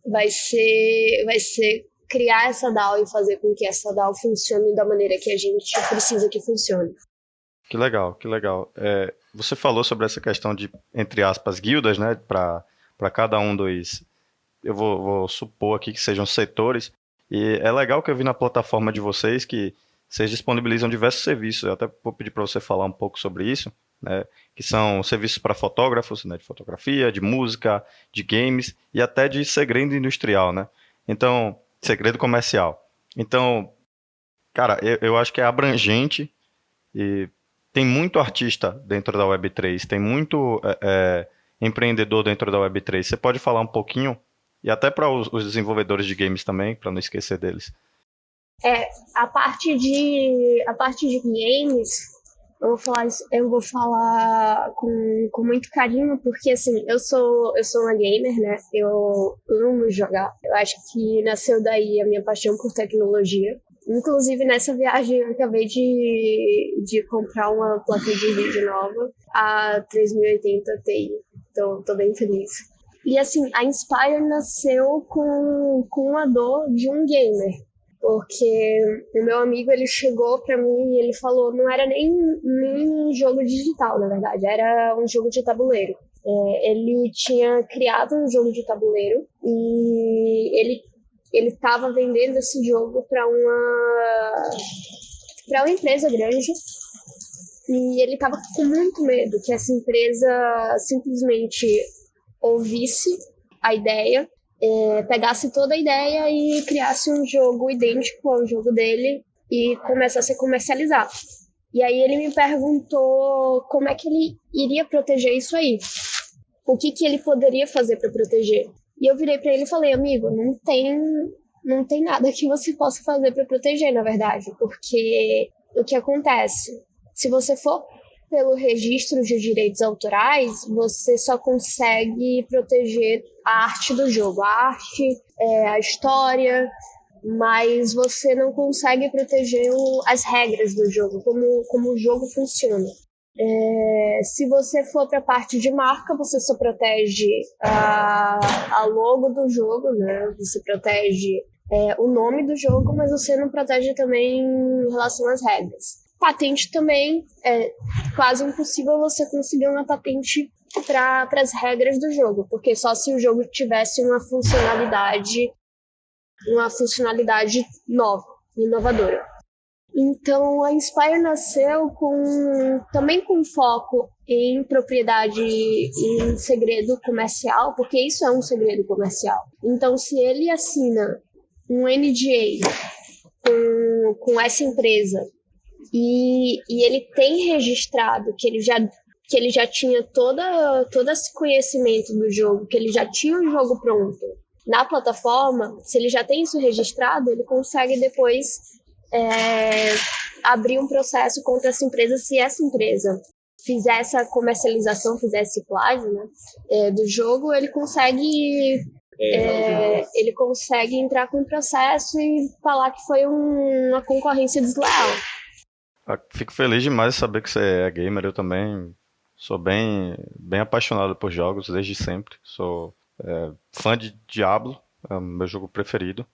Vai ser criar essa DAO e fazer com que essa DAO funcione da maneira que a gente precisa que funcione. Que legal, que legal. Você falou sobre essa questão de, entre aspas, guildas, né? Para cada um dos... Eu vou supor aqui que sejam setores. E é legal que eu vi na plataforma de vocês que vocês disponibilizam diversos serviços. Eu até vou pedir para você falar um pouco sobre isso, né, que são serviços para fotógrafos, né, de fotografia, de música, de games e até de segredo industrial, né? Então, segredo comercial. Então, cara, eu acho que é abrangente e tem muito artista dentro da Web3, tem muito empreendedor dentro da Web3. Você pode falar um pouquinho, e até para os desenvolvedores de games também, para não esquecer deles. A parte de games, eu vou falar com muito carinho, porque assim, eu sou uma gamer, né? Eu amo jogar. Eu acho que nasceu daí a minha paixão por tecnologia. Inclusive, nessa viagem, eu acabei de comprar uma placa de vídeo nova, a 3080 Ti. Então, tô bem feliz. E assim, a Inspire nasceu com a dor de um gamer. Porque o meu amigo, ele chegou pra mim e ele falou, não era nem um jogo digital, na verdade, era um jogo de tabuleiro. Ele tinha criado um jogo de tabuleiro e ele estava vendendo esse jogo para uma empresa grande e ele estava com muito medo que essa empresa simplesmente ouvisse a ideia, pegasse toda a ideia e criasse um jogo idêntico ao jogo dele e começasse a comercializar. E aí ele me perguntou como é que ele iria proteger isso aí. O que ele poderia fazer para proteger? E eu virei para ele e falei, amigo, não tem nada que você possa fazer para proteger, na verdade. Porque o que acontece? Se você for pelo registro de direitos autorais, você só consegue proteger a arte do jogo, a arte, a história, mas você não consegue proteger as regras do jogo, como o jogo funciona. Se você for para a parte de marca, você só protege a logo do jogo, né? Você protege o nome do jogo, mas você não protege também em relação às regras. Patente também, é quase impossível você conseguir uma patente para as regras do jogo, porque só se o jogo tivesse uma funcionalidade nova, inovadora. Então, a Inspire nasceu também com foco em propriedade em segredo comercial, porque isso é um segredo comercial. Então, se ele assina um NDA com essa empresa e ele tem registrado que ele já tinha todo esse conhecimento do jogo, que ele já tinha o jogo pronto na plataforma, se ele já tem isso registrado, ele consegue depois abrir um processo contra essa empresa se essa empresa fizer essa comercialização, fizer esse plágio, né, do jogo, ele consegue entrar com o processo e falar que foi uma concorrência desleal. Fico feliz demais de saber que você é gamer, eu também Sou bem apaixonado por jogos desde sempre. Sou fã de Diablo, é o meu jogo preferido.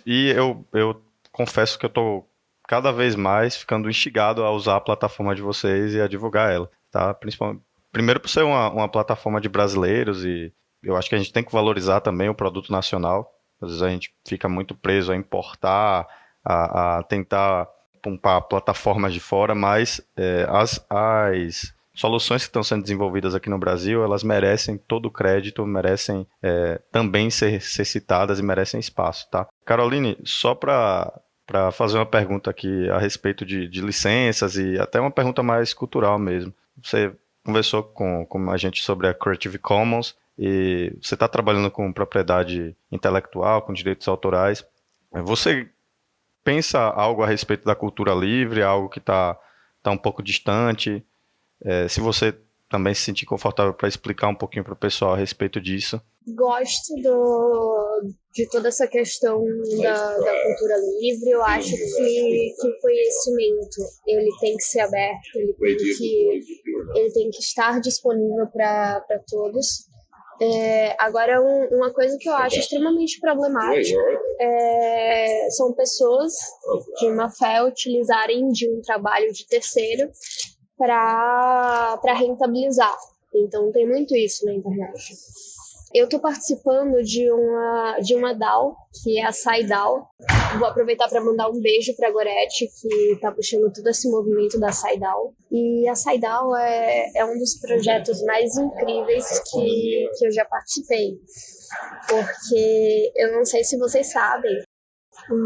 E eu confesso que eu tô cada vez mais ficando instigado a usar a plataforma de vocês e a divulgar ela, tá? Principalmente, primeiro por ser uma plataforma de brasileiros e eu acho que a gente tem que valorizar também o produto nacional. Às vezes a gente fica muito preso a importar, a tentar pumpar plataformas de fora, mas as soluções que estão sendo desenvolvidas aqui no Brasil, elas merecem todo o crédito, merecem também ser citadas e merecem espaço, tá? Caroline, só para fazer uma pergunta aqui a respeito de licenças e até uma pergunta mais cultural mesmo. Você conversou com a gente sobre a Creative Commons e você está trabalhando com propriedade intelectual, com direitos autorais. Você pensa algo a respeito da cultura livre, algo que está um pouco distante? Se você também se sentir confortável para explicar um pouquinho para o pessoal a respeito disso. Gosto de toda essa questão da cultura livre. Eu acho que o conhecimento ele tem que ser aberto, ele tem que estar disponível para todos. Agora, uma coisa que eu acho extremamente problemática são pessoas de má fé utilizarem de um trabalho de terceiro para rentabilizar. Então, tem muito isso na internet. Eu estou participando de uma DAO, que é a SciDAO. Vou aproveitar para mandar um beijo para a Gorete, que está puxando todo esse movimento da SciDAO. E a SciDAO é um dos projetos mais incríveis que eu já participei. Porque eu não sei se vocês sabem,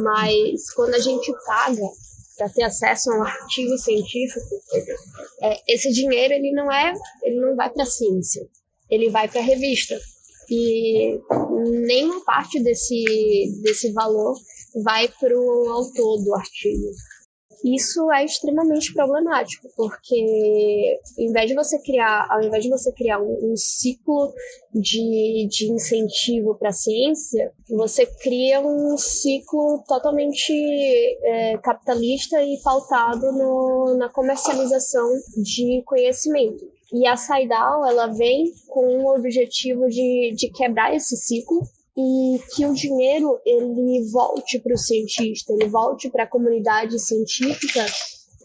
mas quando a gente paga para ter acesso a um artigo científico, esse dinheiro ele não vai para a ciência, ele vai para a revista. E nenhuma parte desse valor vai para o autor do artigo. Isso é extremamente problemático, porque ao invés de você criar um ciclo de incentivo para a ciência, você cria um ciclo totalmente capitalista e pautado na comercialização de conhecimento. E a SciDAO, ela vem com o objetivo de quebrar esse ciclo e que o dinheiro ele volte para o cientista, ele volte para a comunidade científica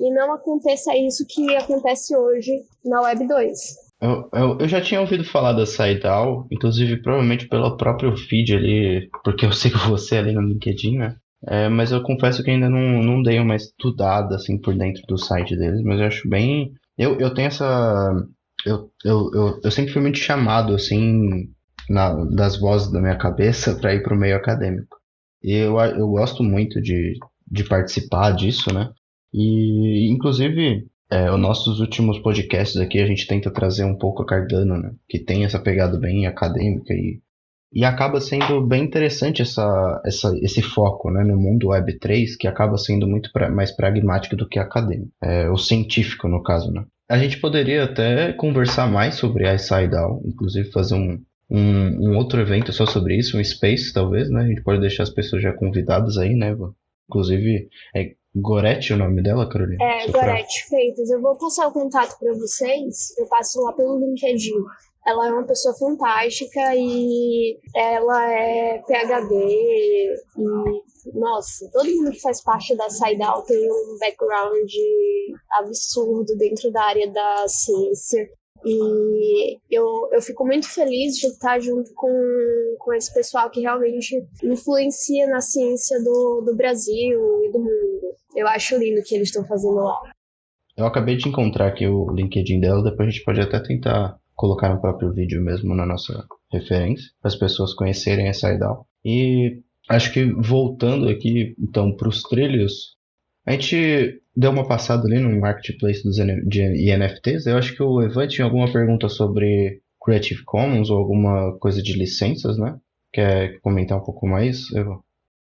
e não aconteça isso que acontece hoje na Web 2. Eu já tinha ouvido falar da SciDAO, inclusive provavelmente pelo próprio feed ali, porque eu sigo você ali no LinkedIn, né? Mas eu confesso que ainda não dei uma estudada assim por dentro do site deles, mas eu acho bem... Eu tenho essa... Eu sempre fui muito chamado, assim, das vozes da minha cabeça para ir para o meio acadêmico. E eu gosto muito de participar disso, né? E, inclusive, os nossos últimos podcasts aqui, a gente tenta trazer um pouco a Cardano, né? Que tem essa pegada bem acadêmica e acaba sendo bem interessante esse foco, né, no mundo Web3, que acaba sendo muito mais pragmático do que acadêmico. O científico, no caso, né? A gente poderia até conversar mais sobre a SciDAO, inclusive fazer um outro evento só sobre isso, um Space, talvez, né? A gente pode deixar as pessoas já convidadas aí, né? Inclusive, Gorete o nome dela, Carolina? Gorete Freitas. Eu vou passar o contato para vocês, eu passo lá pelo LinkedIn. Ela é uma pessoa fantástica e ela é PhD e, nossa, todo mundo que faz parte da SciDAO tem um background absurdo dentro da área da ciência. E eu fico muito feliz de estar junto com esse pessoal que realmente influencia na ciência do Brasil e do mundo. Eu acho lindo o que eles estão fazendo lá. Eu acabei de encontrar aqui o LinkedIn dela, depois a gente pode até tentar colocar no próprio vídeo mesmo na nossa referência, para as pessoas conhecerem a SciDAO. E acho que voltando aqui, então, para os trilhos, a gente deu uma passada ali no marketplace de NFTs. Eu acho que o Evan tinha alguma pergunta sobre Creative Commons ou alguma coisa de licenças, né? Quer comentar um pouco mais, Evan?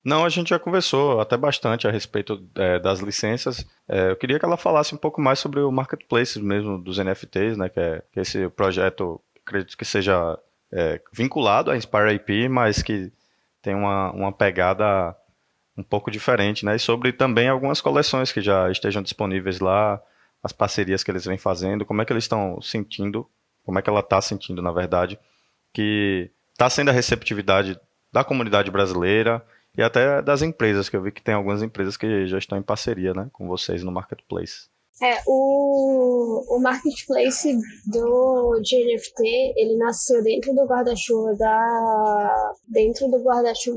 Não, a gente já conversou até bastante a respeito das licenças. Eu queria que ela falasse um pouco mais sobre o marketplace mesmo dos NFTs, né? Que é esse projeto, acredito que seja vinculado à Inspire IP, mas que tem uma pegada um pouco diferente, né? E sobre também algumas coleções que já estejam disponíveis lá, as parcerias que eles vêm fazendo, como é que eles estão sentindo, como é que ela está sentindo, na verdade, que está sendo a receptividade da comunidade brasileira e até das empresas, que eu vi que tem algumas empresas que já estão em parceria, né, com vocês no Marketplace. O Marketplace de NFT, ele nasceu dentro do guarda-chuva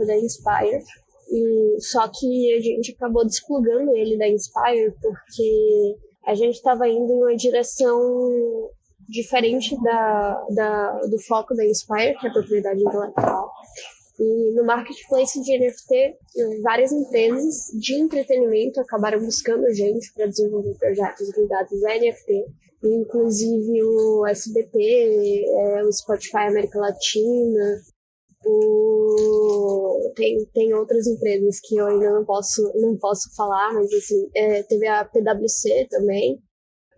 da Inspire, e só que a gente acabou desplugando ele da Inspire porque a gente estava indo em uma direção diferente do foco da Inspire, que é a propriedade intelectual. E no Marketplace de NFT, várias empresas de entretenimento acabaram buscando a gente para desenvolver projetos ligados a NFT, inclusive o SBT, o Spotify América Latina, tem outras empresas que eu ainda não posso falar, mas assim, teve a PwC também.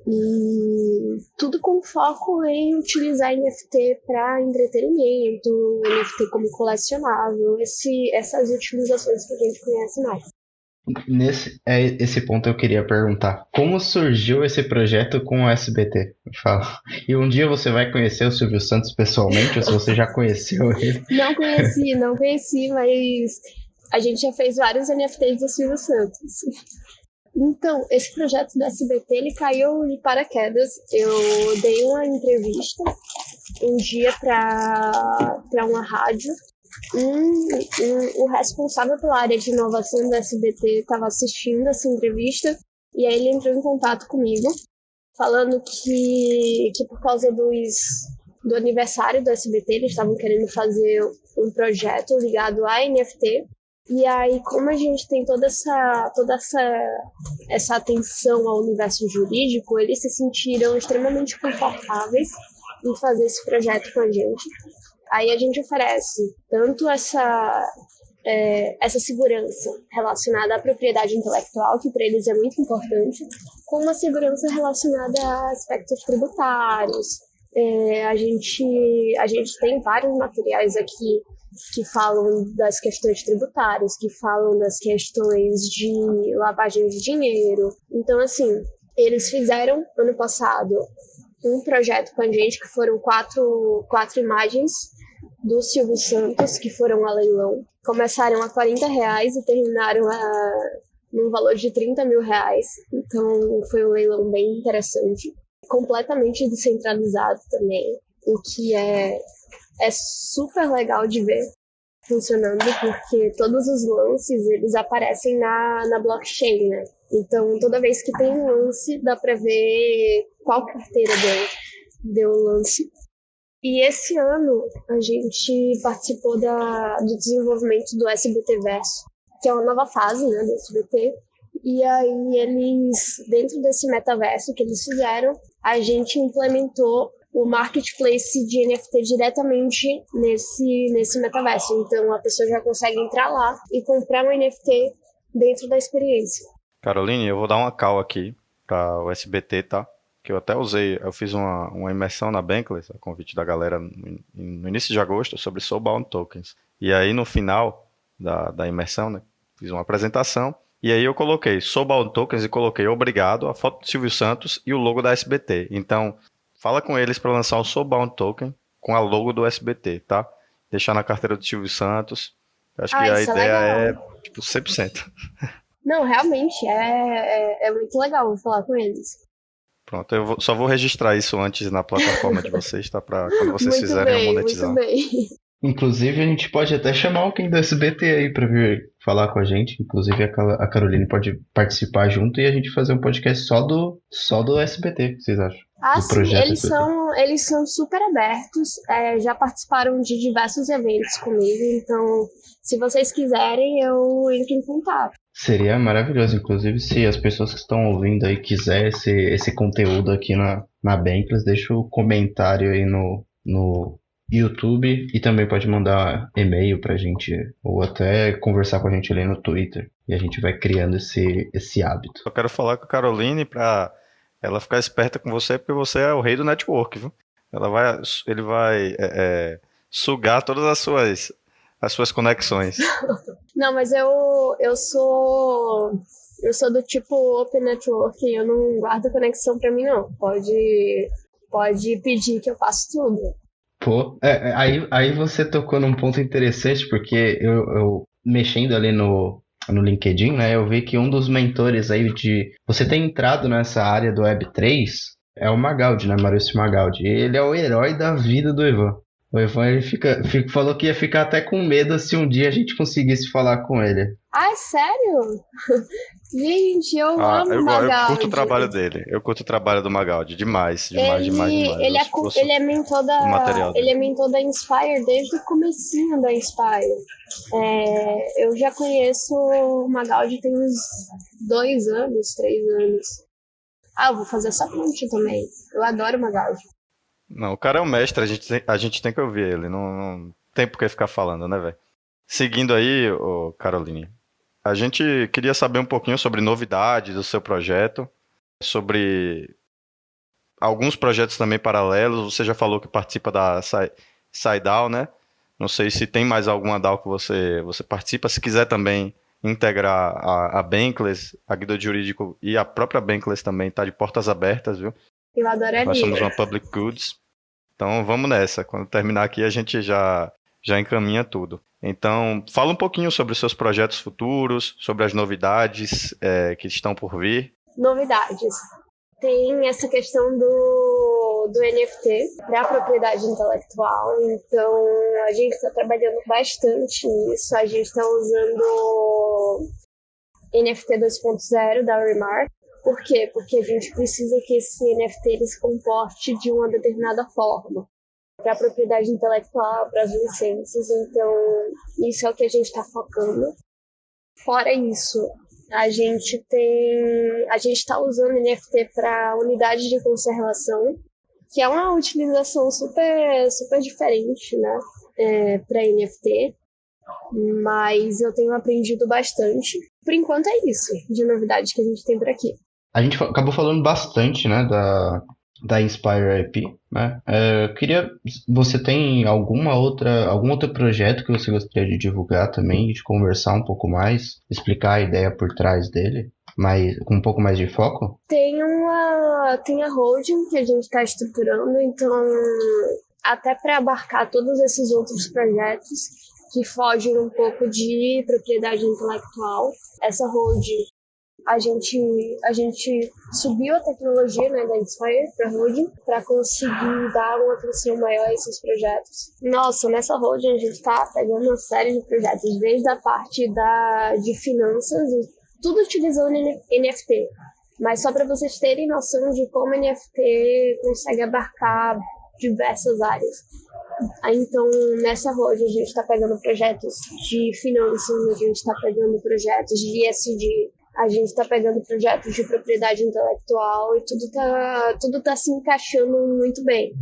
E tudo com foco em utilizar NFT para entretenimento, NFT como colecionável, essas utilizações que a gente conhece mais. Esse ponto eu queria perguntar. Como surgiu esse projeto com o SBT? Fala. E um dia você vai conhecer o Silvio Santos pessoalmente, ou se você já conheceu ele? Não conheci, mas a gente já fez vários NFTs do Silvio Santos. Então, esse projeto do SBT, ele caiu de paraquedas. Eu dei uma entrevista um dia para uma rádio. O responsável pela área de inovação do SBT estava assistindo essa entrevista e aí ele entrou em contato comigo, falando que por causa do aniversário do SBT, eles estavam querendo fazer um projeto ligado a NFT. E aí, como a gente tem toda essa atenção ao universo jurídico, eles se sentiram extremamente confortáveis em fazer esse projeto com a gente. Aí a gente oferece tanto essa segurança relacionada à propriedade intelectual, que para eles é muito importante, como a segurança relacionada a aspectos tributários. A gente tem vários materiais aqui que falam das questões tributárias, que falam das questões de lavagem de dinheiro. Então, assim, eles fizeram, ano passado, um projeto com a gente, que foram quatro imagens do Silvio Santos, que foram a leilão. Começaram a R$40 e terminaram num valor de R$30 mil. Então, foi um leilão bem interessante. Completamente descentralizado também, o que é super legal de ver funcionando, porque todos os lances, eles aparecem na blockchain, né? Então, toda vez que tem um lance, dá para ver qual carteira deu o lance. E esse ano, a gente participou do desenvolvimento do SBT Verso, que é uma nova fase, né, do SBT. E aí, eles, dentro desse metaverso que eles fizeram, a gente implementou o marketplace de NFT diretamente nesse metaverso. Então, a pessoa já consegue entrar lá e comprar um NFT dentro da experiência. Caroline, eu vou dar uma call aqui para o SBT, tá? Que eu até usei, eu fiz uma imersão na Bankless, a convite da galera no início de agosto, sobre Soulbound Tokens. E aí, no final da imersão, né, fiz uma apresentação, e aí eu coloquei Soulbound Tokens e coloquei obrigado, a foto do Silvio Santos e o logo da SBT. Então, fala com eles para lançar o Soulbound Token com a logo do SBT, tá? Deixar na carteira do Silvio Santos. Acho que a ideia é tipo 100%. Não, realmente, é muito legal, vou falar com eles. Pronto, só vou registrar isso antes na plataforma de vocês, tá? Para quando vocês muito fizerem bem, a monetização. Muito bem. Inclusive, a gente pode até chamar alguém do SBT aí pra vir falar com a gente. Inclusive, a Caroline pode participar junto e a gente fazer um podcast só do SBT. O que vocês acham? Sim, eles são super abertos. Já participaram de diversos eventos comigo. Então, se vocês quiserem, eu entro em contato. Seria maravilhoso. Inclusive, se as pessoas que estão ouvindo aí quiserem esse conteúdo aqui na Bankless, deixa o comentário aí no YouTube e também pode mandar e-mail pra gente ou até conversar com a gente ali no Twitter e a gente vai criando esse hábito. Eu quero falar com a Caroline pra ela ficar esperta com você, porque você é o rei do network, viu? Ele vai sugar todas as suas conexões. Não, mas eu sou Eu sou do tipo Open Network, eu não guardo conexão pra mim, não. Pode pedir que eu faço tudo. Pô, aí você tocou num ponto interessante, porque eu mexendo ali no LinkedIn, né, eu vi que um dos mentores aí de você ter entrado nessa área do Web3 é o Magaldi, né, Maurício Magaldi. Ele é o herói da vida do Ivan. O Ivan ele falou que ia ficar até com medo se um dia a gente conseguisse falar com ele. Ah, sério? Gente, eu amo o Eu curto Magaldi. o trabalho dele. Eu curto o trabalho do Magaldi. Demais, demais, demais, demais. Ele é mentor o material dele. ele é mentor da Inspire desde o comecinho da Inspire. Eu já conheço o Magaldi tem uns 2 anos, 3 anos. Eu vou fazer essa ponte também. Eu adoro o Magaldi. Não, o cara é um mestre, a gente tem que ouvir ele. Não tem por que ficar falando, né, velho? Seguindo aí, Caroline, a gente queria saber um pouquinho sobre novidades do seu projeto, sobre alguns projetos também paralelos. Você já falou que participa da SciDAO, né? Não sei se tem mais alguma DAO que você participa. Se quiser também integrar a Bankless, a Guilda de Jurídico e a própria Bankless também está de portas abertas, viu? Eu adoraria. Nós somos uma Public Goods. Então vamos nessa. Quando terminar aqui a gente já encaminha tudo. Então, fala um pouquinho sobre os seus projetos futuros, sobre as novidades que estão por vir. Novidades. Tem essa questão do NFT para a propriedade intelectual, então a gente está trabalhando bastante nisso. A gente está usando NFT 2.0 da Remark. Por quê? Porque a gente precisa que esse NFT ele se comporte de uma determinada forma para a propriedade intelectual, para as licenças. Então, isso é o que a gente está focando. Fora isso, a gente está usando NFT para unidade de conservação, que é uma utilização super, super diferente, né, para NFT. Mas eu tenho aprendido bastante. Por enquanto é isso, de novidade que a gente tem por aqui. A gente acabou falando bastante, né, da Inspire IP, né? Você tem algum outro projeto que você gostaria de divulgar também, de conversar um pouco mais, explicar a ideia por trás dele, mas com um pouco mais de foco? Tem a holding que a gente está estruturando, então até para abarcar todos esses outros projetos que fogem um pouco de propriedade intelectual, essa holding a gente subiu a tecnologia, né, da Inspire para holding para conseguir dar uma atenção maior a esses projetos. Nossa, nessa holding a gente está pegando uma série de projetos, desde a parte de finanças, tudo utilizando NFT. Mas só para vocês terem noção de como NFT consegue abarcar diversas áreas. Então, nessa holding a gente está pegando projetos de finanças, a gente está pegando projetos de ESG, a gente está pegando projetos de propriedade intelectual e tudo tá se encaixando muito bem.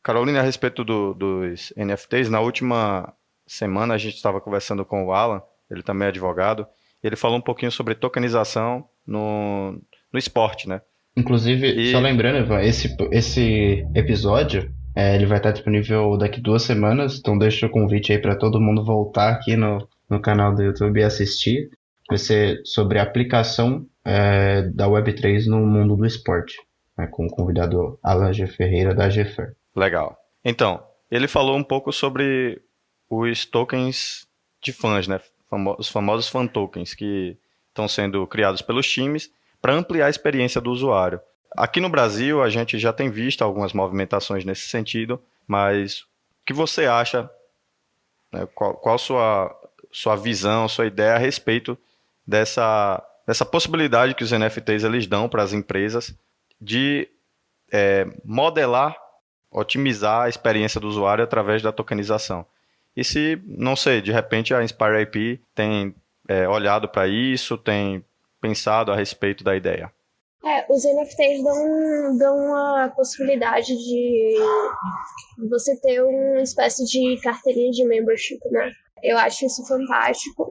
Carolina, a respeito dos NFTs, na última semana a gente estava conversando com o Alan, ele também é advogado, e ele falou um pouquinho sobre tokenização no esporte, né? Inclusive, só lembrando, Ivan, esse episódio ele vai estar disponível daqui 2 semanas, então deixa o convite aí para todo mundo voltar aqui no canal do YouTube e assistir. Vai ser sobre a aplicação da Web3 no mundo do esporte, né, com o convidado Alan G. Ferreira da GFER. Legal. Então, ele falou um pouco sobre os tokens de fãs, né? Os famosos fan tokens que estão sendo criados pelos times para ampliar a experiência do usuário. Aqui no Brasil, a gente já tem visto algumas movimentações nesse sentido, mas o que você acha, né, qual sua visão, sua ideia a respeito dessa possibilidade que os NFTs eles dão para as empresas de modelar, otimizar a experiência do usuário através da tokenização? E se, não sei, de repente a Inspire IP tem olhado para isso, tem pensado a respeito da ideia? Os NFTs dão a possibilidade de você ter uma espécie de carteirinha de membership, né? Eu acho isso fantástico,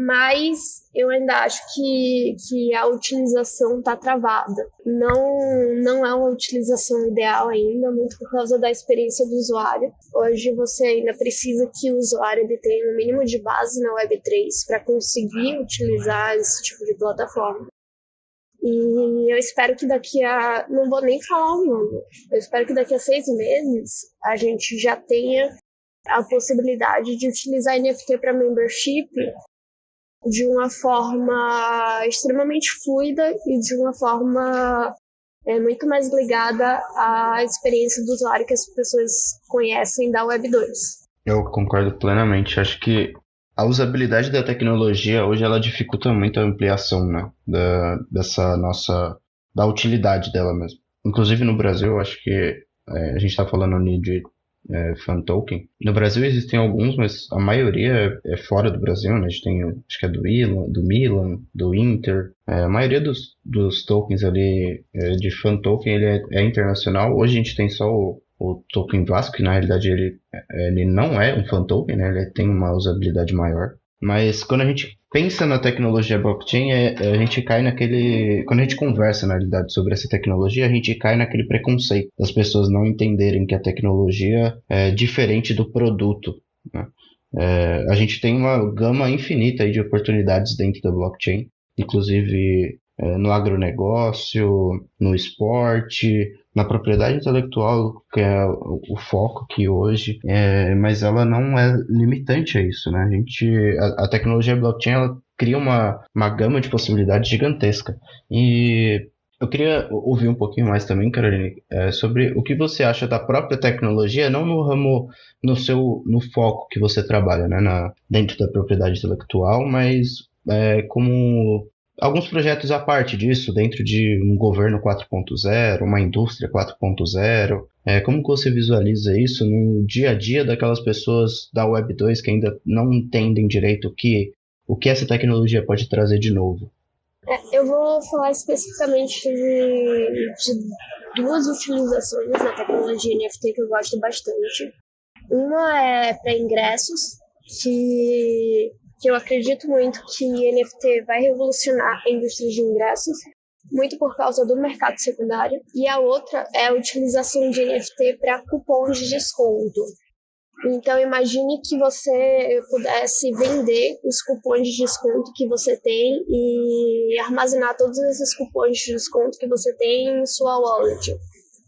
mas eu ainda acho que a utilização está travada. Não é uma utilização ideal ainda, muito por causa da experiência do usuário. Hoje você ainda precisa que o usuário ele tenha um mínimo de base na Web3 para conseguir utilizar esse tipo de plataforma. E eu espero que daqui a... não vou nem falar um ano. Eu espero que daqui a 6 meses a gente já tenha a possibilidade de utilizar NFT para membership de uma forma extremamente fluida e de uma forma muito mais ligada à experiência do usuário que as pessoas conhecem da Web 2. Eu concordo plenamente. Acho que a usabilidade da tecnologia hoje ela dificulta muito a ampliação, né, da utilidade dela mesmo. Inclusive no Brasil, eu acho que a gente está falando ali de fan token. No Brasil existem alguns, mas a maioria é fora do Brasil, né? A gente tem, acho que é do Milan, do Inter. A maioria dos tokens ali de fan token ele é internacional. Hoje a gente tem só o token Vasco, que na realidade ele não é um fan token, né? Ele tem uma usabilidade maior. Mas quando a gente pensa na tecnologia blockchain, a gente cai naquele... Quando a gente conversa, na realidade, sobre essa tecnologia, a gente cai naquele preconceito das pessoas não entenderem que a tecnologia é diferente do produto, né? A gente tem uma gama infinita aí de oportunidades dentro da blockchain, inclusive no agronegócio, no esporte, na propriedade intelectual, que é o foco aqui hoje, mas ela não é limitante a isso, né? A tecnologia blockchain ela cria uma gama de possibilidades gigantesca. E eu queria ouvir um pouquinho mais também, Caroline, sobre o que você acha da própria tecnologia, não no ramo, no foco que você trabalha, né, dentro da propriedade intelectual, mas como alguns projetos à parte disso, dentro de um governo 4.0, uma indústria 4.0. Como que você visualiza isso no dia a dia daquelas pessoas da Web 2 que ainda não entendem direito o que essa tecnologia pode trazer de novo? Eu vou falar especificamente de 2 utilizações da tecnologia NFT que eu gosto bastante. Uma é para ingressos, que eu acredito muito que NFT vai revolucionar a indústria de ingressos, muito por causa do mercado secundário. E a outra é a utilização de NFT para cupons de desconto. Então, imagine que você pudesse vender os cupons de desconto que você tem e armazenar todos esses cupons de desconto que você tem em sua wallet.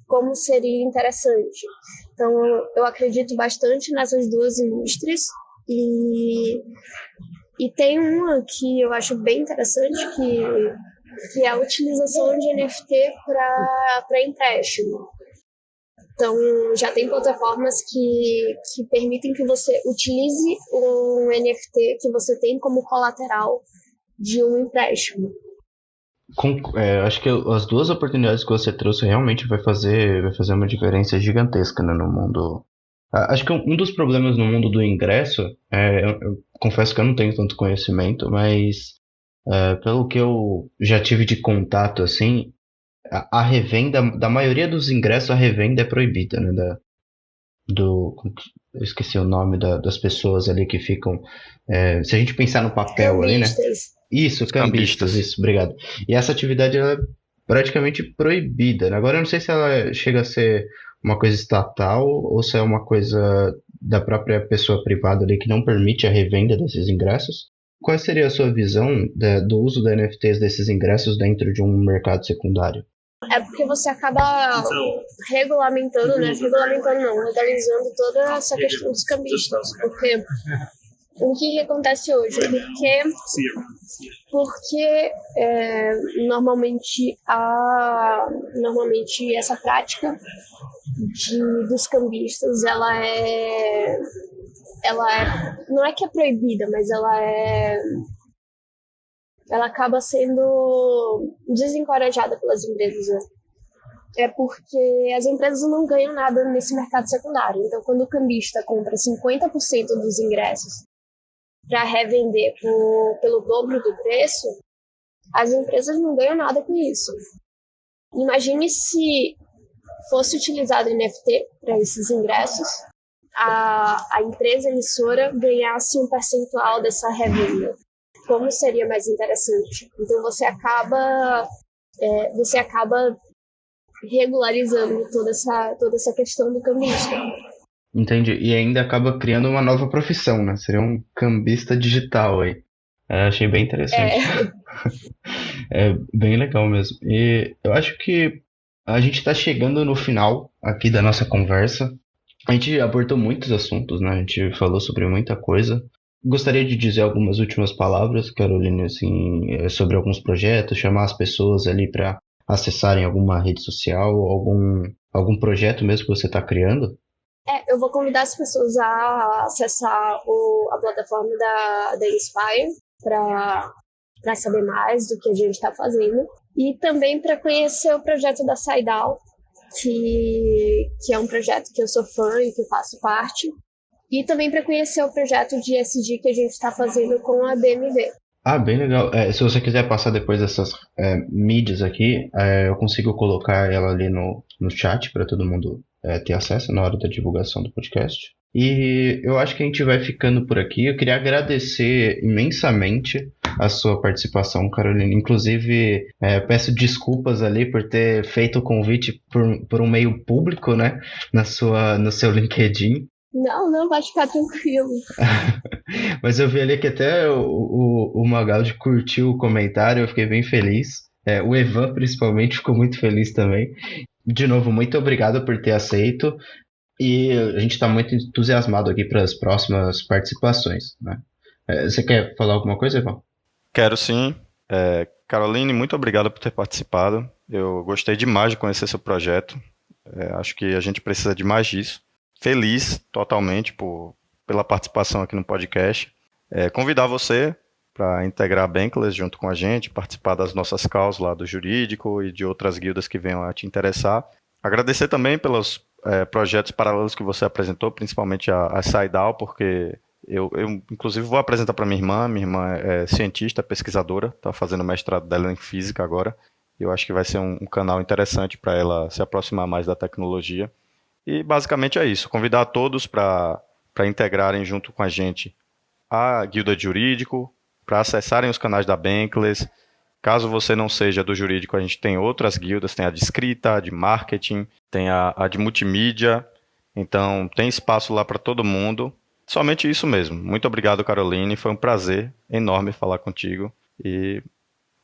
Como seria interessante. Então, eu acredito bastante nessas 2 indústrias. E tem uma que eu acho bem interessante, que é a utilização de NFT para empréstimo. Então, já tem plataformas que permitem que você utilize um NFT que você tem como colateral de um empréstimo. Acho que as 2 oportunidades que você trouxe realmente vai fazer uma diferença gigantesca, né, no mundo. Acho que um dos problemas no mundo do ingresso, eu confesso que eu não tenho tanto conhecimento, mas pelo que eu já tive de contato, assim, a revenda, da maioria dos ingressos, a revenda é proibida, né? Eu esqueci o nome das pessoas ali que ficam... se a gente pensar no papel ali, né? Isso, cambistas, isso, obrigado. E essa atividade ela é praticamente proibida, né? Agora eu não sei se ela chega a ser uma coisa estatal ou se é uma coisa da própria pessoa privada ali que não permite a revenda desses ingressos. Qual seria a sua visão do uso da NFTs desses ingressos dentro de um mercado secundário? É porque você acaba regulamentando, né? Regulamentando não, legalizando toda essa questão dos cambistas. Porque o que acontece hoje? Porque normalmente essa prática dos cambistas, ela não é que é proibida, mas ela acaba sendo desencorajada pelas empresas, né? É porque as empresas não ganham nada nesse mercado secundário. Então, quando o cambista compra 50% dos ingressos para revender pelo dobro do preço, as empresas não ganham nada com isso. Imagine se fosse utilizado NFT para esses ingressos a empresa emissora ganhasse um percentual dessa revenda. Como seria mais interessante? Então você acaba regularizando toda essa questão do cambista. Entendi. E ainda acaba criando uma nova profissão, né? Seria um cambista digital aí. Achei bem interessante. É bem legal mesmo. E eu acho que a gente está chegando no final aqui da nossa conversa. A gente abordou muitos assuntos, né? A gente falou sobre muita coisa. Gostaria de dizer algumas últimas palavras, Caroline, assim, sobre alguns projetos, chamar as pessoas ali para acessarem alguma rede social, algum projeto mesmo que você está criando. Eu vou convidar as pessoas a acessar a plataforma da Inspire para saber mais do que a gente está fazendo e também para conhecer o projeto da SciDAO, que é um projeto que eu sou fã e que faço parte, e também para conhecer o projeto de ESG que a gente está fazendo com a BMV. Bem legal. Se você quiser passar depois dessas mídias aqui, eu consigo colocar ela ali no chat para todo mundo ter acesso na hora da divulgação do podcast. E eu acho que a gente vai ficando por aqui. Eu queria agradecer imensamente a sua participação, Carolina. Inclusive, peço desculpas ali por ter feito o convite por um meio público, né, no seu LinkedIn. Não, vai ficar tranquilo. Mas eu vi ali que até o Magaldi curtiu o comentário, eu fiquei bem feliz. O Evan, principalmente, ficou muito feliz também. De novo, muito obrigado por ter aceito. E a gente está muito entusiasmado aqui para as próximas participações, né? Você quer falar alguma coisa, Evan? Quero sim. Caroline, muito obrigado por ter participado. Eu gostei demais de conhecer seu projeto. Acho que a gente precisa de mais disso. Feliz totalmente pela participação aqui no podcast. Convidar você para integrar a Bankless junto com a gente, participar das nossas calls lá do jurídico e de outras guildas que venham a te interessar. Agradecer também pelos projetos paralelos que você apresentou, principalmente a SciDAO, porque eu inclusive vou apresentar para minha irmã é cientista, pesquisadora, está fazendo o mestrado dela em física agora. Eu acho que vai ser um canal interessante para ela se aproximar mais da tecnologia. E basicamente é isso, convidar a todos para integrarem junto com a gente a guilda de jurídico, para acessarem os canais da Bankless. Caso você não seja do jurídico, a gente tem outras guildas, tem a de escrita, a de marketing, tem a de multimídia, então tem espaço lá para todo mundo. Somente isso mesmo. Muito obrigado, Caroline, foi um prazer enorme falar contigo e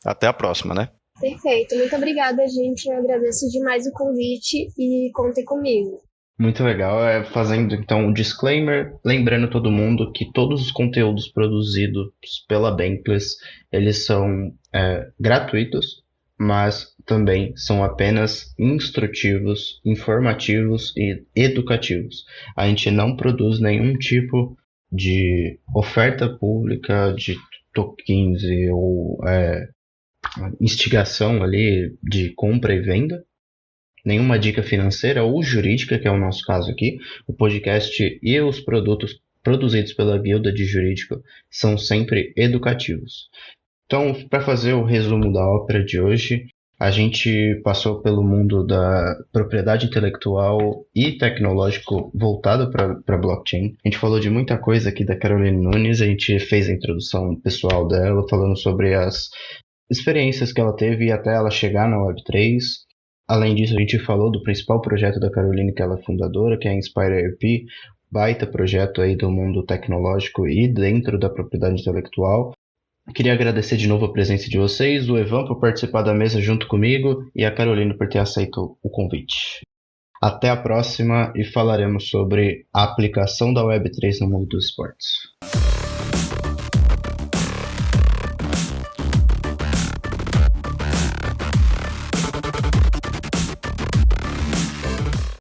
até a próxima, né? Perfeito, muito obrigada, gente. Eu agradeço demais o convite e contem comigo. Muito legal. Fazendo então um disclaimer, lembrando todo mundo que todos os conteúdos produzidos pela Bankless, eles são gratuitos, mas também são apenas instrutivos, informativos e educativos. A gente não produz nenhum tipo de oferta pública de tokens ou instigação ali de compra e venda. Nenhuma dica financeira ou jurídica, que é o nosso caso aqui. O podcast e os produtos produzidos pela Guilda de Jurídico são sempre educativos. Então, para fazer o resumo da ópera de hoje, a gente passou pelo mundo da propriedade intelectual e tecnológico voltado para blockchain. A gente falou de muita coisa aqui da Caroline Nunes, a gente fez a introdução pessoal dela, falando sobre as experiências que ela teve até ela chegar na Web3. Além disso, a gente falou do principal projeto da Caroline, que ela é fundadora, que é a Inspire ERP, baita projeto aí do mundo tecnológico e dentro da propriedade intelectual. Queria agradecer de novo a presença de vocês, o Evan por participar da mesa junto comigo e a Caroline por ter aceito o convite. Até a próxima e falaremos sobre a aplicação da Web3 no mundo dos esportes.